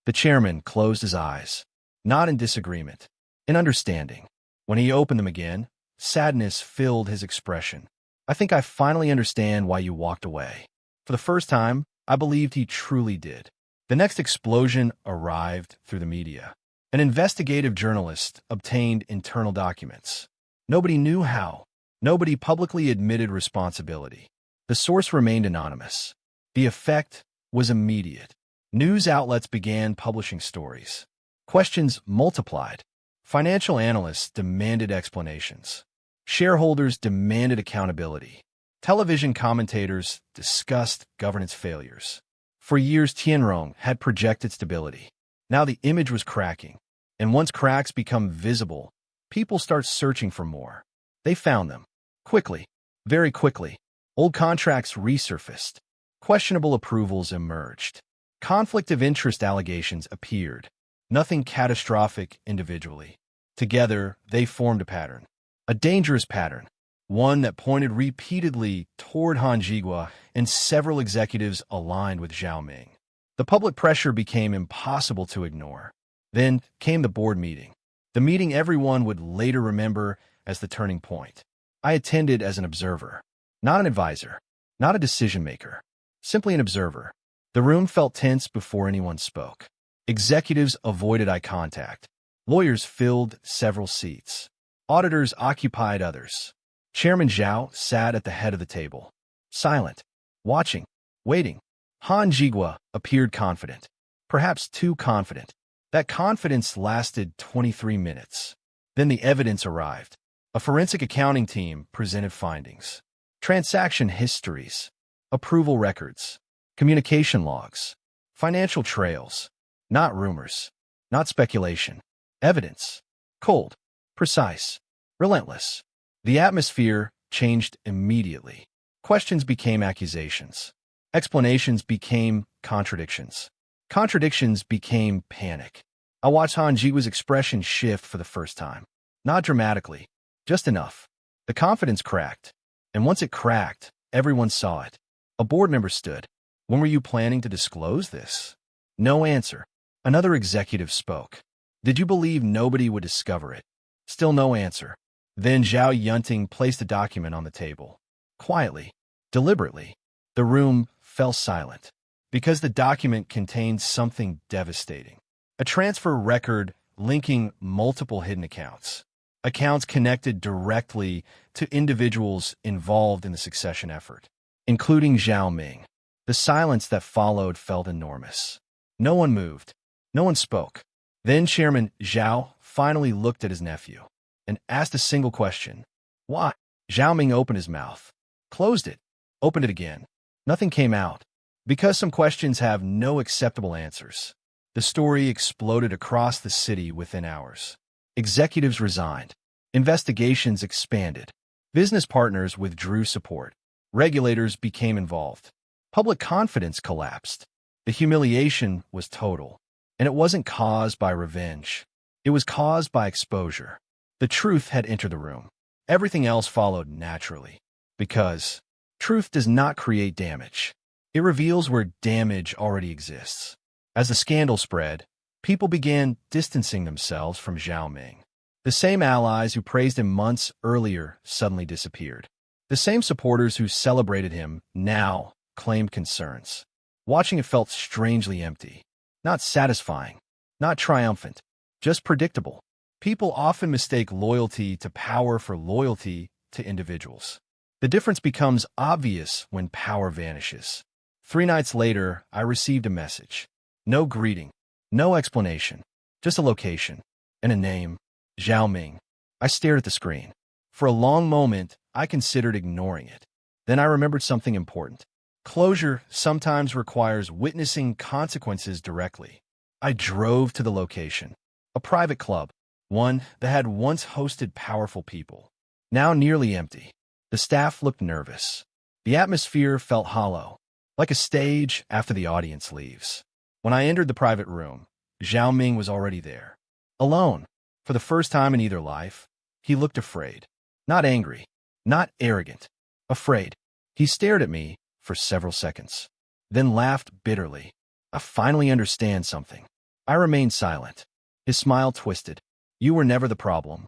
The chairman closed his eyes, not in disagreement, in understanding. When he opened them again, sadness filled his expression. I think I finally understand why you walked away. For the first time, I believed he truly did. The next explosion arrived through the media. An investigative journalist obtained internal documents. Nobody knew how. Nobody publicly admitted responsibility. The source remained anonymous. The effect was immediate. News outlets began publishing stories. Questions multiplied. Financial analysts demanded explanations. Shareholders demanded accountability. Television commentators discussed governance failures. For years, Tianrong had projected stability. Now the image was cracking. And once cracks become visible, people start searching for more. They found them. Quickly. Very quickly. Old contracts resurfaced. Questionable approvals emerged. Conflict of interest allegations appeared. Nothing catastrophic individually. Together, they formed a pattern. A dangerous pattern. One that pointed repeatedly toward Han Jigua, and several executives aligned with Zhao Ming. The public pressure became impossible to ignore. Then came the board meeting. The meeting everyone would later remember as the turning point. I attended as an observer. Not an advisor. Not a decision-maker. Simply an observer. The room felt tense before anyone spoke. Executives avoided eye contact. Lawyers filled several seats. Auditors occupied others. Chairman Zhao sat at the head of the table. Silent. Watching. Waiting. Han Jigua appeared confident. Perhaps too confident. That confidence lasted 23 minutes. Then the evidence arrived. A forensic accounting team presented findings. Transaction histories. Approval records. Communication logs. Financial trails. Not rumors. Not speculation. Evidence. Cold. Precise. Relentless. The atmosphere changed immediately. Questions became accusations. Explanations became contradictions. Contradictions became panic. I watched Han Jigua's expression shift for the first time. Not dramatically. Just enough. The confidence cracked. And once it cracked, everyone saw it. A board member stood. When were you planning to disclose this? No answer. Another executive spoke. Did you believe nobody would discover it? Still no answer. Then Zhao Yunting placed a document on the table. Quietly, deliberately, the room fell silent, because the document contained something devastating. A transfer record linking multiple hidden accounts. Accounts connected directly to individuals involved in the succession effort, including Zhao Ming. The silence that followed felt enormous. No one moved. No one spoke. Then Chairman Zhao finally looked at his nephew and asked a single question. Why? Zhao Ming opened his mouth, closed it, opened it again. Nothing came out. Because some questions have no acceptable answers. The story exploded across the city within hours. Executives resigned. Investigations expanded. Business partners withdrew support. Regulators became involved. Public confidence collapsed. The humiliation was total. And it wasn't caused by revenge. It was caused by exposure. The truth had entered the room. Everything else followed naturally. Because truth does not create damage. It reveals where damage already exists. As the scandal spread, people began distancing themselves from Zhao Ming. The same allies who praised him months earlier suddenly disappeared. The same supporters who celebrated him now claimed concerns. Watching it felt strangely empty. Not satisfying. Not triumphant. Just predictable. People often mistake loyalty to power for loyalty to individuals. The difference becomes obvious when power vanishes. 3 nights later, I received a message. No greeting, no explanation, just a location and a name, Zhao Ming. I stared at the screen. For a long moment, I considered ignoring it. Then I remembered something important. Closure sometimes requires witnessing consequences directly. I drove to the location. A private club, one that had once hosted powerful people. Now nearly empty. The staff looked nervous. The atmosphere felt hollow, like a stage after the audience leaves. When I entered the private room, Zhao Ming was already there. Alone. For the first time in either life, he looked afraid. Not angry, not arrogant. Afraid. He stared at me for several seconds, then laughed bitterly. I finally understand something. I remained silent. His smile twisted. You were never the problem.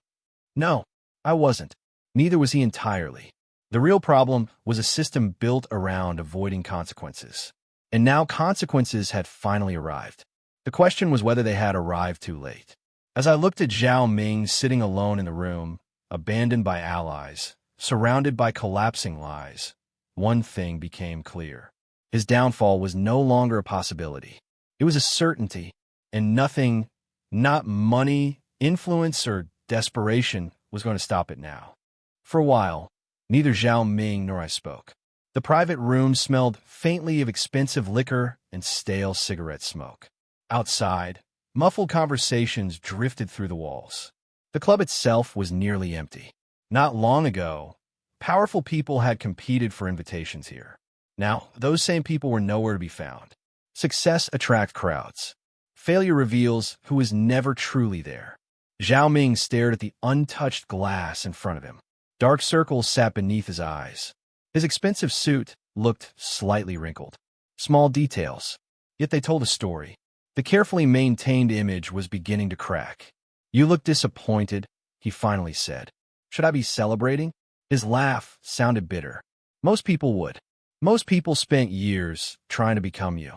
No, I wasn't. Neither was he entirely. The real problem was a system built around avoiding consequences. And now consequences had finally arrived. The question was whether they had arrived too late. As I looked at Zhao Ming sitting alone in the room, abandoned by allies, surrounded by collapsing lies, one thing became clear. His downfall was no longer a possibility. It was a certainty, and nothing, not money, influence, or desperation, was going to stop it now. For a while, neither Zhao Ming nor I spoke. The private room smelled faintly of expensive liquor and stale cigarette smoke. Outside, muffled conversations drifted through the walls. The club itself was nearly empty. Not long ago, powerful people had competed for invitations here. Now, those same people were nowhere to be found. Success attracts crowds. Failure reveals who is never truly there. Zhao Ming stared at the untouched glass in front of him. Dark circles sat beneath his eyes. His expensive suit looked slightly wrinkled. Small details, yet they told a story. The carefully maintained image was beginning to crack. You look disappointed, he finally said. Should I be celebrating? His laugh sounded bitter. Most people would. Most people spent years trying to become you.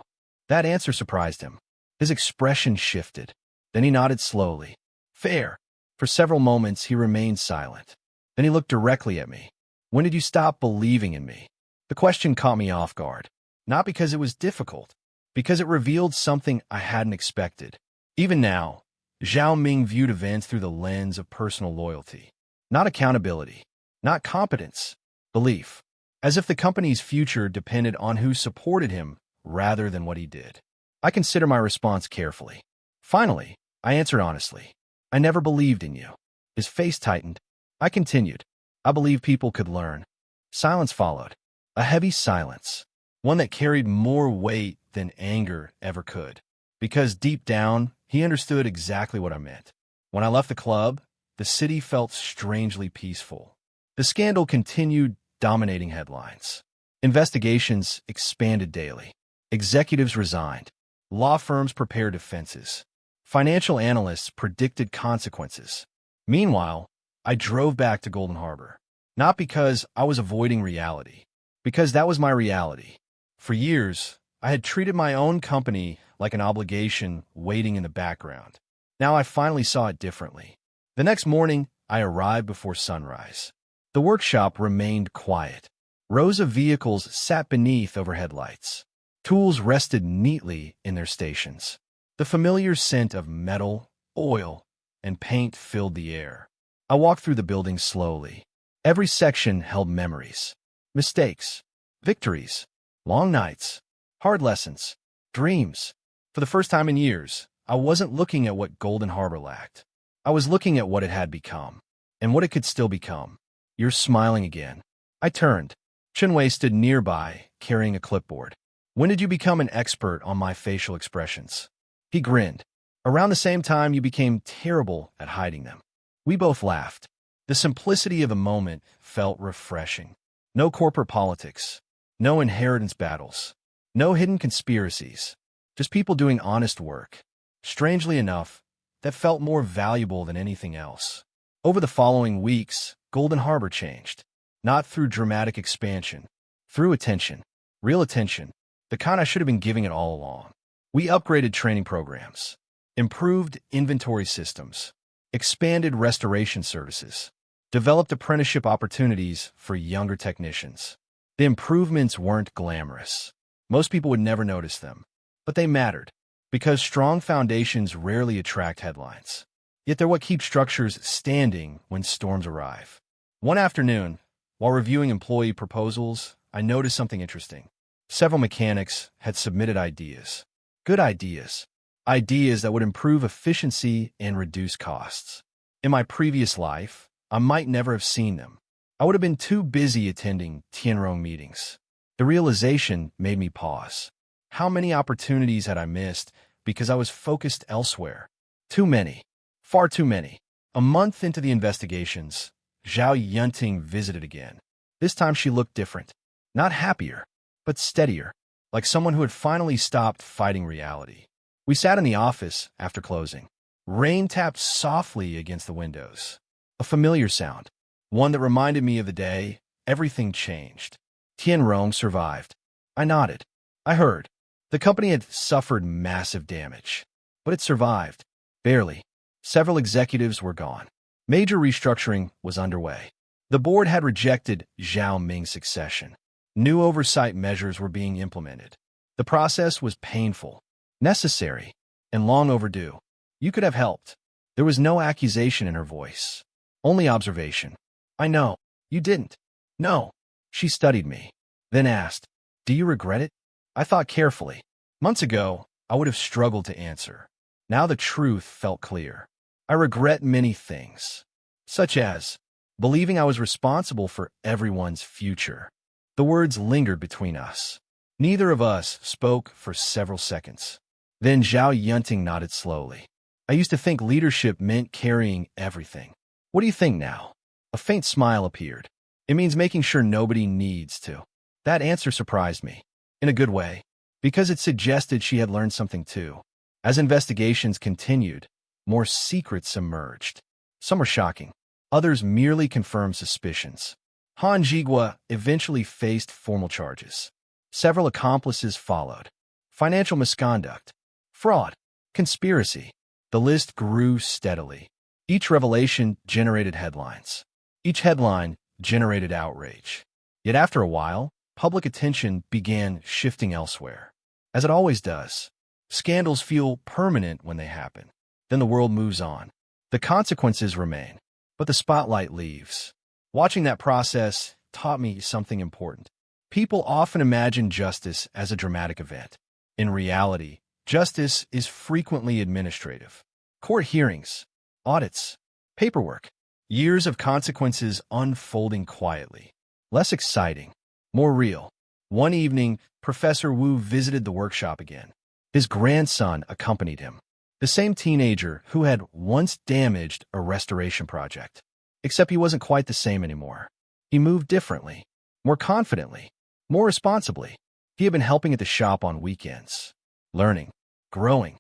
That answer surprised him. His expression shifted. Then he nodded slowly. Fair. For several moments, he remained silent. Then he looked directly at me. When did you stop believing in me? The question caught me off guard. Not because it was difficult, because it revealed something I hadn't expected. Even now, Zhao Ming viewed events through the lens of personal loyalty. Not accountability, not competence, belief. As if the company's future depended on who supported him rather than what he did. I consider my response carefully. Finally, I answered honestly. I never believed in you. His face tightened. I continued. I believed people could learn. Silence followed. A heavy silence. One that carried more weight than anger ever could. Because deep down, he understood exactly what I meant. When I left the club, the city felt strangely peaceful. The scandal continued dominating headlines. Investigations expanded daily. Executives resigned. Law firms prepared defenses. Financial analysts predicted consequences. Meanwhile, I drove back to Golden Harbor. Not because I was avoiding reality, because that was my reality. For years, I had treated my own company like an obligation waiting in the background. Now I finally saw it differently. The next morning, I arrived before sunrise. The workshop remained quiet. Rows of vehicles sat beneath overhead lights. Tools rested neatly in their stations. The familiar scent of metal, oil, and paint filled the air. I walked through the building slowly. Every section held memories, mistakes, victories, long nights, hard lessons, dreams. For the first time in years, I wasn't looking at what Golden Harbor lacked. I was looking at what it had become, and what it could still become. You're smiling again. I turned. Chenwei stood nearby, carrying a clipboard. When did you become an expert on my facial expressions? He grinned. Around the same time you became terrible at hiding them. We both laughed. The simplicity of the moment felt refreshing. No corporate politics. No inheritance battles. No hidden conspiracies. Just people doing honest work. Strangely enough, that felt more valuable than anything else. Over the following weeks, Golden Harbor changed. Not through dramatic expansion. Through attention. Real attention. The kind I should have been giving it all along. We upgraded training programs. Improved inventory systems. Expanded restoration services. Developed apprenticeship opportunities for younger technicians. The improvements weren't glamorous. Most people would never notice them, but they mattered, because strong foundations rarely attract headlines. Yet they're what keep structures standing when storms arrive. One afternoon, while reviewing employee proposals, I noticed something interesting. Several mechanics had submitted ideas. Good ideas. Ideas that would improve efficiency and reduce costs. In my previous life, I might never have seen them. I would have been too busy attending Tianrong meetings. The realization made me pause. How many opportunities had I missed because I was focused elsewhere? Too many. Far too many. A month into the investigations, Zhao Yunting visited again. This time she looked different. Not happier, but steadier, like someone who had finally stopped fighting reality. We sat in the office after closing. Rain tapped softly against the windows. A familiar sound, one that reminded me of the day everything changed. Tianrong survived. I nodded. I heard. The company had suffered massive damage, but it survived. Barely. Several executives were gone. Major restructuring was underway. The board had rejected Zhao Ming's succession. New oversight measures were being implemented. The process was painful, necessary, and long overdue. You could have helped. There was no accusation in her voice, only observation. I know. You didn't. No. She studied me, then asked, "Do you regret it?" I thought carefully. Months ago, I would have struggled to answer. Now the truth felt clear. I regret many things, such as believing I was responsible for everyone's future. The words lingered between us. Neither of us spoke for several seconds. Then Zhao Yunting nodded slowly. I used to think leadership meant carrying everything. What do you think now? A faint smile appeared. It means making sure nobody needs to. That answer surprised me, in a good way, because it suggested she had learned something too. As investigations continued, more secrets emerged. Some were shocking. Others merely confirmed suspicions. Han Jigua eventually faced formal charges. Several accomplices followed. Financial misconduct, fraud, conspiracy. The list grew steadily. Each revelation generated headlines. Each headline generated outrage. Yet after a while, public attention began shifting elsewhere. As it always does, scandals feel permanent when they happen. Then the world moves on. The consequences remain, but the spotlight leaves. Watching that process taught me something important. People often imagine justice as a dramatic event. In reality, justice is frequently administrative. Court hearings, audits, paperwork, years of consequences unfolding quietly. Less exciting, more real. One evening, Professor Wu visited the workshop again. His grandson accompanied him, the same teenager who had once damaged a restoration project. Except he wasn't quite the same anymore. He moved differently, more confidently, more responsibly. He had been helping at the shop on weekends, learning, growing,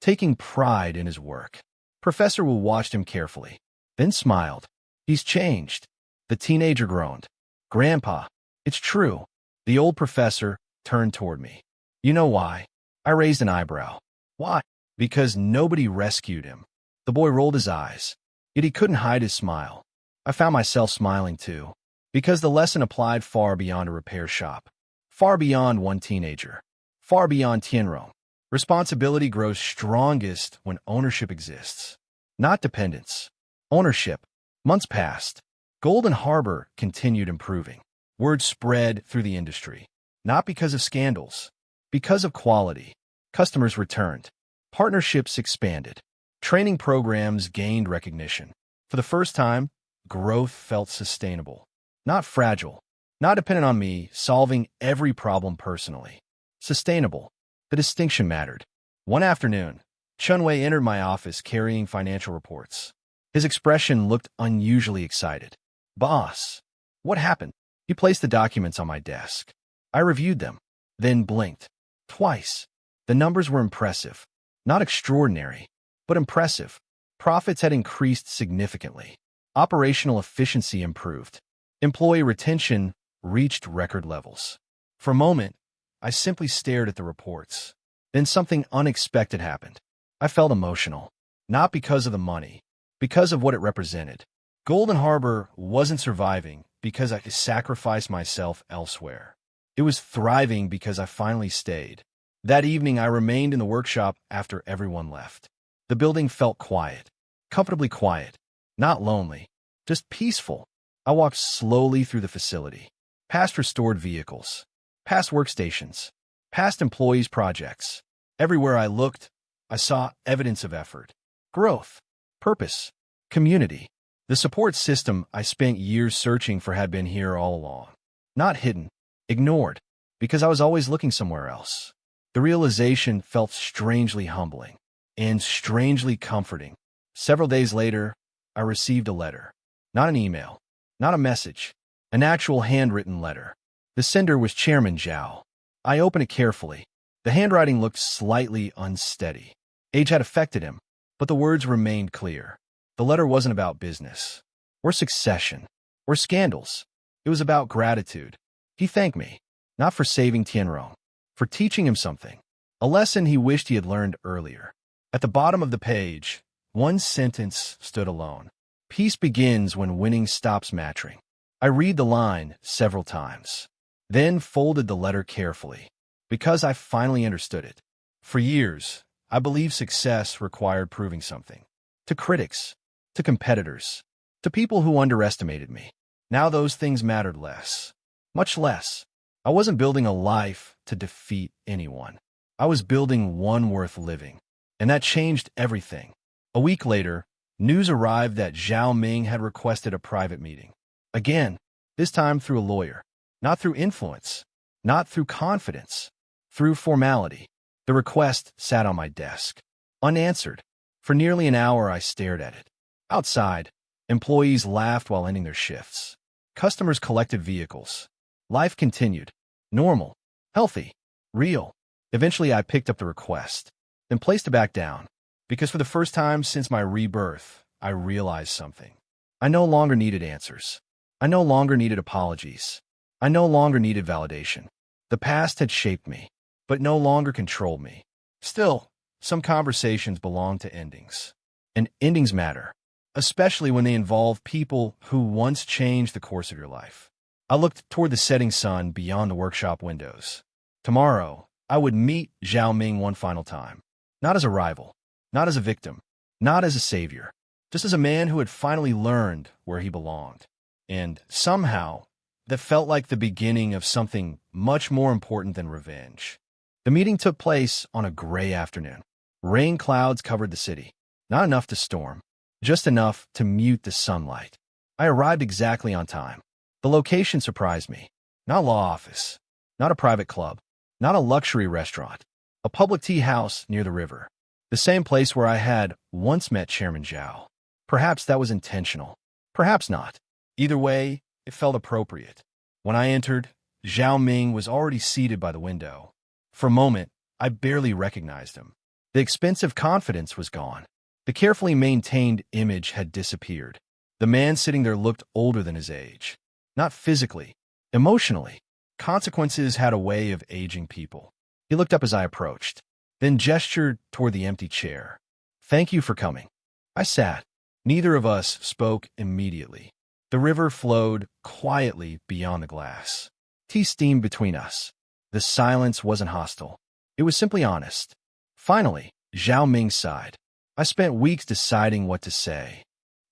taking pride in his work. Professor Wu watched him carefully, then smiled. He's changed. The teenager groaned. Grandpa, it's true. The old professor turned toward me. You know why? I raised an eyebrow. Why? Because nobody rescued him. The boy rolled his eyes, yet he couldn't hide his smile. I found myself smiling too, because the lesson applied far beyond a repair shop, far beyond one teenager, far beyond Tianrong. Responsibility grows strongest when ownership exists, not dependence. Ownership. Months passed. Golden Harbor continued improving. Word spread through the industry, not because of scandals, because of quality. Customers returned. Partnerships expanded. Training programs gained recognition. For the first time, growth felt sustainable, not fragile, not dependent on me solving every problem personally. Sustainable. The distinction mattered. One afternoon, Chunwei entered my office carrying financial reports. His expression looked unusually excited. Boss, what happened? He placed the documents on my desk. I reviewed them, then blinked. Twice. The numbers were impressive. Not extraordinary, but impressive. Profits had increased significantly. Operational efficiency improved. Employee retention reached record levels. For a moment, I simply stared at the reports. Then something unexpected happened. I felt emotional, not because of the money, because of what it represented. Golden Harbor wasn't surviving because I sacrificed myself elsewhere. It was thriving because I finally stayed. That evening, I remained in the workshop after everyone left. The building felt quiet, comfortably quiet, not lonely, just peaceful. I walked slowly through the facility, past restored vehicles, past workstations, past employees' projects. Everywhere I looked, I saw evidence of effort, growth, purpose, community. The support system I spent years searching for had been here all along. Not hidden, ignored, because I was always looking somewhere else. The realization felt strangely humbling and strangely comforting. Several days later, I received a letter. Not an email, not a message, an actual handwritten letter. The sender was Chairman Zhao. I opened it carefully. The handwriting looked slightly unsteady. Age had affected him, but the words remained clear. The letter wasn't about business, or succession, or scandals. It was about gratitude. He thanked me, not for saving Tianrong, for teaching him something, a lesson he wished he had learned earlier. At the bottom of the page, one sentence stood alone. Peace begins when winning stops mattering. I read the line several times, then folded the letter carefully, because I finally understood it. For years, I believed success required proving something. To critics, to competitors, to people who underestimated me. Now those things mattered less, much less. I wasn't building a life to defeat anyone. I was building one worth living, and that changed everything. A week later, news arrived that Zhao Ming had requested a private meeting. Again, this time through a lawyer. Not through influence, not through confidence, through formality. The request sat on my desk, unanswered. For nearly an hour, I stared at it. Outside, employees laughed while ending their shifts. Customers collected vehicles. Life continued. Normal, healthy, real. Eventually, I picked up the request, then placed it back down, because for the first time since my rebirth, I realized something. I no longer needed answers. I no longer needed apologies. I no longer needed validation. The past had shaped me, but no longer controlled me. Still, some conversations belong to endings. And endings matter, especially when they involve people who once changed the course of your life. I looked toward the setting sun beyond the workshop windows. Tomorrow, I would meet Zhao Ming one final time. Not as a rival, not as a victim, not as a savior, just as a man who had finally learned where he belonged. And somehow, that felt like the beginning of something much more important than revenge. The meeting took place on a gray afternoon. Rain clouds covered the city. Not enough to storm, just enough to mute the sunlight. I arrived exactly on time. The location surprised me. Not a law office, not a private club, not a luxury restaurant. A public tea house near the river. The same place where I had once met Chairman Zhao. Perhaps that was intentional. Perhaps not. Either way, it felt appropriate. When I entered, Zhao Ming was already seated by the window. For a moment, I barely recognized him. The expensive confidence was gone. The carefully maintained image had disappeared. The man sitting there looked older than his age. Not physically, emotionally. Consequences had a way of aging people. He looked up as I approached, then gestured toward the empty chair. "Thank you for coming." I sat. Neither of us spoke immediately. The river flowed quietly beyond the glass. Tea steamed between us. The silence wasn't hostile. It was simply honest. Finally, Zhao Ming sighed. I spent weeks deciding what to say.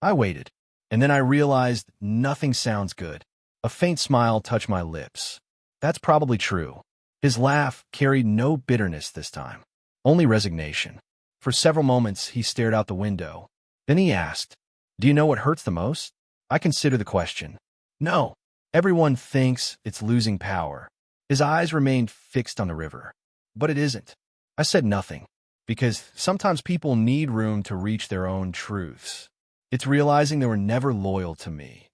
I waited, and then I realized nothing sounds good. A faint smile touched my lips. That's probably true. His laugh carried no bitterness this time, only resignation. For several moments, he stared out the window. Then he asked, "Do you know what hurts the most?" I considered the question. No. Everyone thinks it's losing power. His eyes remained fixed on the river. But it isn't. I said nothing, because sometimes people need room to reach their own truths. It's realizing they were never loyal to me.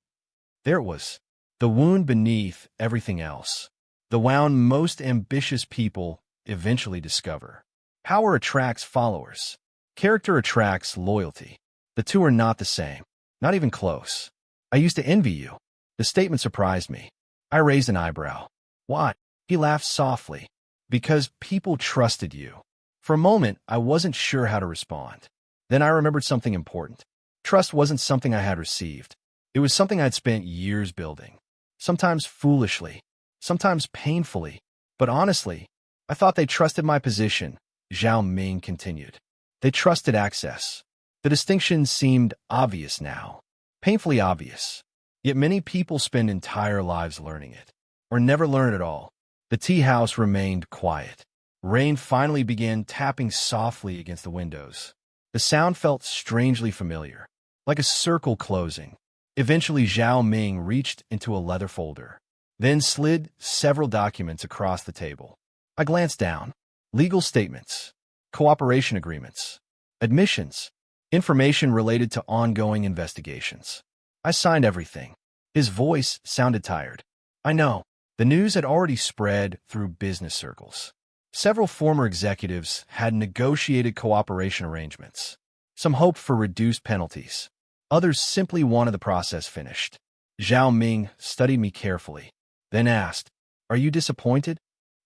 There it was, the wound beneath everything else. The wound most ambitious people eventually discover. Power attracts followers. Character attracts loyalty. The two are not the same, not even close. I used to envy you. The statement surprised me. I raised an eyebrow. Why? He laughed softly. Because people trusted you. For a moment, I wasn't sure how to respond. Then I remembered something important. Trust wasn't something I had received. It was something I'd spent years building. Sometimes foolishly, sometimes painfully. But honestly, I thought they trusted my position, Zhao Ming continued. They trusted access. The distinction seemed obvious now, painfully obvious. Yet many people spend entire lives learning it, or never learn at all. The tea house remained quiet. Rain finally began tapping softly against the windows. The sound felt strangely familiar, like a circle closing. Eventually, Zhao Ming reached into a leather folder, then slid several documents across the table. I glanced down. Legal statements, cooperation agreements, admissions, information related to ongoing investigations. I signed everything. His voice sounded tired. I know. The news had already spread through business circles. Several former executives had negotiated cooperation arrangements. Some hoped for reduced penalties. Others simply wanted the process finished. Zhao Ming studied me carefully, then asked, "Are you disappointed?"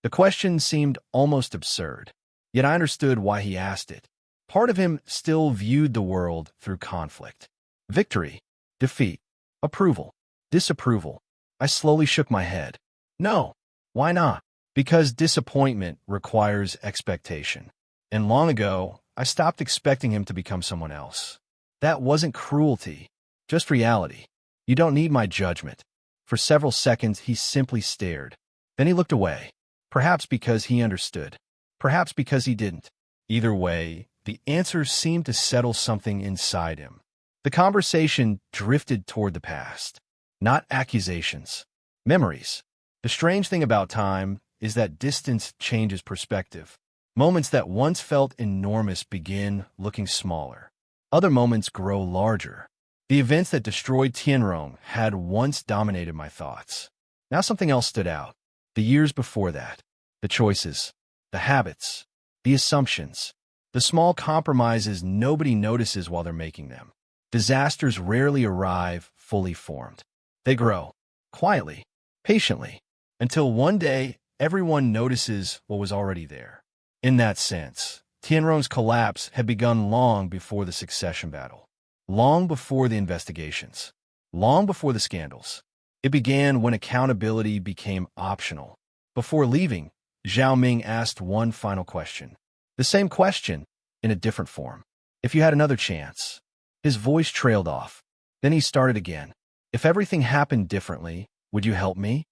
The question seemed almost absurd, yet I understood why he asked it. Part of him still viewed the world through conflict. Victory, defeat, approval, disapproval. I slowly shook my head. No. Why not? Because disappointment requires expectation. And long ago, I stopped expecting him to become someone else. That wasn't cruelty, just reality. You don't need my judgment. For several seconds, he simply stared. Then he looked away. Perhaps because he understood. Perhaps because he didn't. Either way, the answer seemed to settle something inside him. The conversation drifted toward the past. Not accusations. Memories. The strange thing about time is that distance changes perspective. Moments that once felt enormous begin looking smaller. Other moments grow larger. The events that destroyed Tianrong had once dominated my thoughts. Now something else stood out. The years before that. The choices. The habits. The assumptions. The small compromises nobody notices while they're making them. Disasters rarely arrive fully formed. They grow. Quietly. Patiently. Until one day, everyone notices what was already there. In that sense, Tianrong's collapse had begun long before the succession battle, long before the investigations, long before the scandals. It began when accountability became optional. Before leaving, Zhao Ming asked one final question. The same question, in a different form. If you had another chance. His voice trailed off. Then he started again. If everything happened differently, would you help me?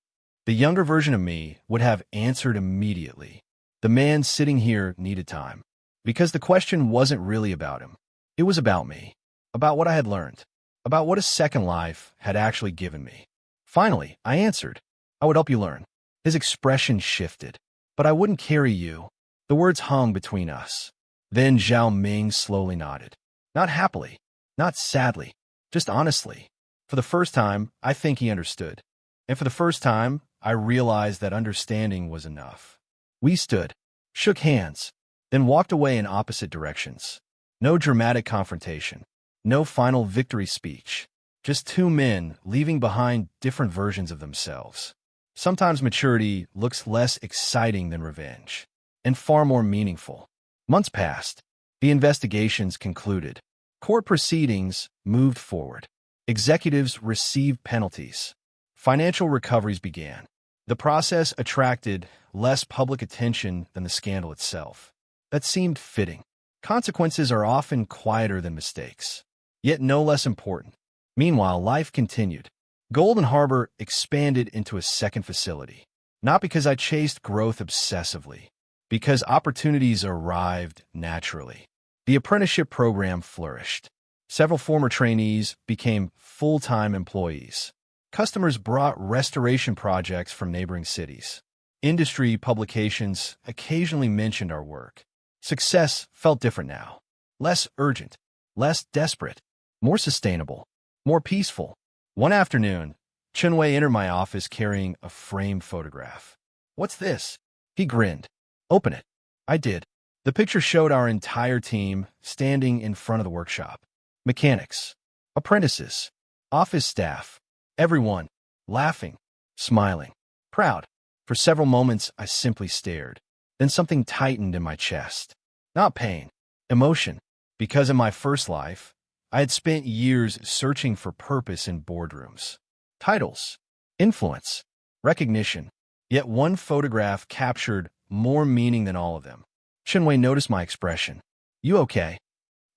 The younger version of me would have answered immediately. The man sitting here needed time. Because the question wasn't really about him. It was about me. About what I had learned. About what a second life had actually given me. Finally, I answered. I would help you learn. His expression shifted. But I wouldn't carry you. The words hung between us. Then Zhao Ming slowly nodded. Not happily. Not sadly. Just honestly. For the first time, I think he understood. And for the first time, I realized that understanding was enough. We stood, shook hands, then walked away in opposite directions. No dramatic confrontation. No final victory speech. Just two men leaving behind different versions of themselves. Sometimes maturity looks less exciting than revenge, and far more meaningful. Months passed. The investigations concluded. Court proceedings moved forward. Executives received penalties. Financial recoveries began. The process attracted less public attention than the scandal itself. That seemed fitting. Consequences are often quieter than mistakes, yet no less important. Meanwhile, life continued. Golden Harbor expanded into a second facility. Not because I chased growth obsessively, because opportunities arrived naturally. The apprenticeship program flourished. Several former trainees became full-time employees. Customers brought restoration projects from neighboring cities. Industry publications occasionally mentioned our work. Success felt different now. Less urgent, less desperate, more sustainable, more peaceful. One afternoon, Chunwei entered my office carrying a framed photograph. "What's this?" He grinned. "Open it." I did. The picture showed our entire team standing in front of the workshop. Mechanics, apprentices, office staff, everyone, laughing, smiling, proud. For several moments, I simply stared. Then something tightened in my chest. Not pain, emotion. Because in my first life, I had spent years searching for purpose in boardrooms. Titles, influence, recognition. Yet one photograph captured more meaning than all of them. Shenwei noticed my expression. You okay?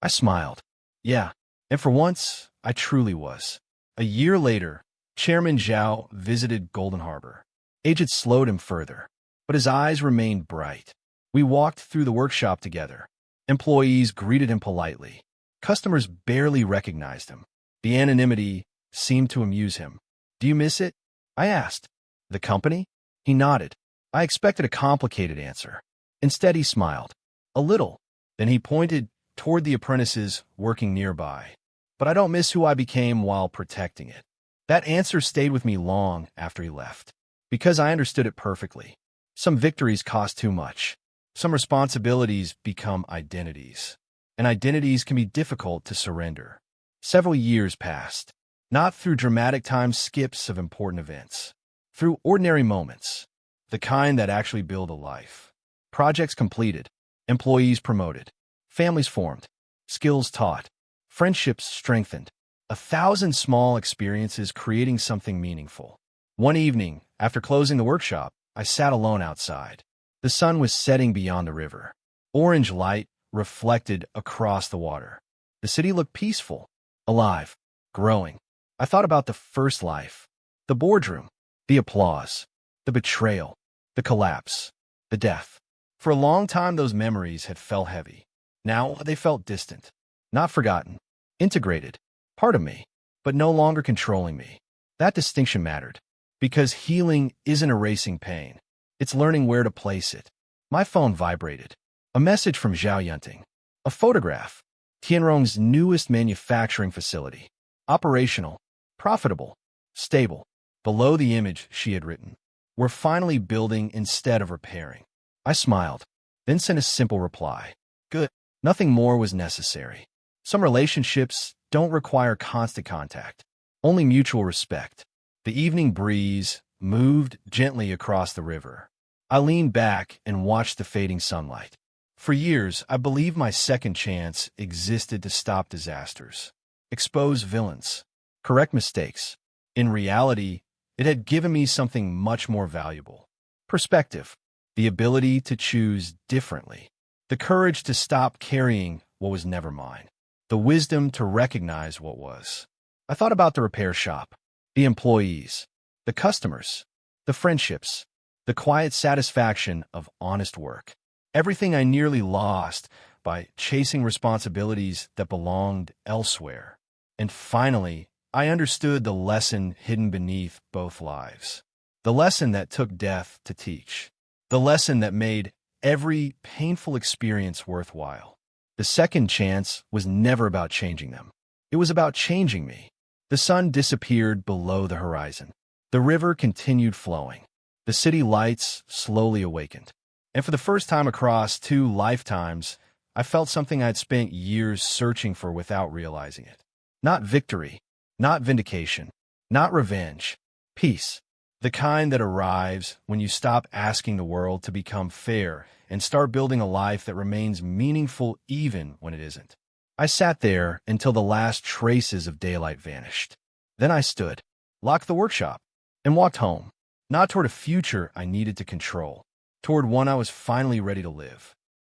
I smiled. Yeah, and for once, I truly was. A year later, Chairman Zhao visited Golden Harbor. Age had slowed him further, but his eyes remained bright. We walked through the workshop together. Employees greeted him politely. Customers barely recognized him. The anonymity seemed to amuse him. Do you miss it? I asked. The company? He nodded. I expected a complicated answer. Instead, he smiled. A little. Then he pointed toward the apprentices working nearby. But I don't miss who I became while protecting it. That answer stayed with me long after he left, because I understood it perfectly. Some victories cost too much. Some responsibilities become identities, and identities can be difficult to surrender. Several years passed, not through dramatic time skips of important events, through ordinary moments, the kind that actually build a life. Projects completed, employees promoted, families formed, skills taught, friendships strengthened, 1,000 small experiences creating something meaningful. One evening, after closing the workshop, I sat alone outside. The sun was setting beyond the river. Orange light reflected across the water. The city looked peaceful, alive, growing. I thought about the first life, the boardroom, the applause, the betrayal, the collapse, the death. For a long time, those memories had felt heavy. Now they felt distant, not forgotten, integrated, part of me, but no longer controlling me. That distinction mattered, because healing isn't erasing pain. It's learning where to place it. My phone vibrated. A message from Zhao Yunting. A photograph. Tianrong's newest manufacturing facility. Operational, profitable, stable. Below the image she had written. We're finally building instead of repairing. I smiled, then sent a simple reply. Good. Nothing more was necessary. Some relationships don't require constant contact, only mutual respect. The evening breeze moved gently across the river. I leaned back and watched the fading sunlight. For years, I believed my second chance existed to stop disasters, expose villains, correct mistakes. In reality, it had given me something much more valuable. Perspective, the ability to choose differently, the courage to stop carrying what was never mine, the wisdom to recognize what was. I thought about the repair shop, the employees, the customers, the friendships, the quiet satisfaction of honest work. Everything I nearly lost by chasing responsibilities that belonged elsewhere. And finally, I understood the lesson hidden beneath both lives. The lesson that took death to teach. The lesson that made every painful experience worthwhile. The second chance was never about changing them. It was about changing me. The sun disappeared below the horizon. The river continued flowing. The city lights slowly awakened. And for the first time across 2 lifetimes, I felt something I'd spent years searching for without realizing it. Not victory, not vindication, not revenge. Peace. The kind that arrives when you stop asking the world to become fair and start building a life that remains meaningful even when it isn't. I sat there until the last traces of daylight vanished. Then I stood, locked the workshop, and walked home. Not toward a future I needed to control, toward one I was finally ready to live.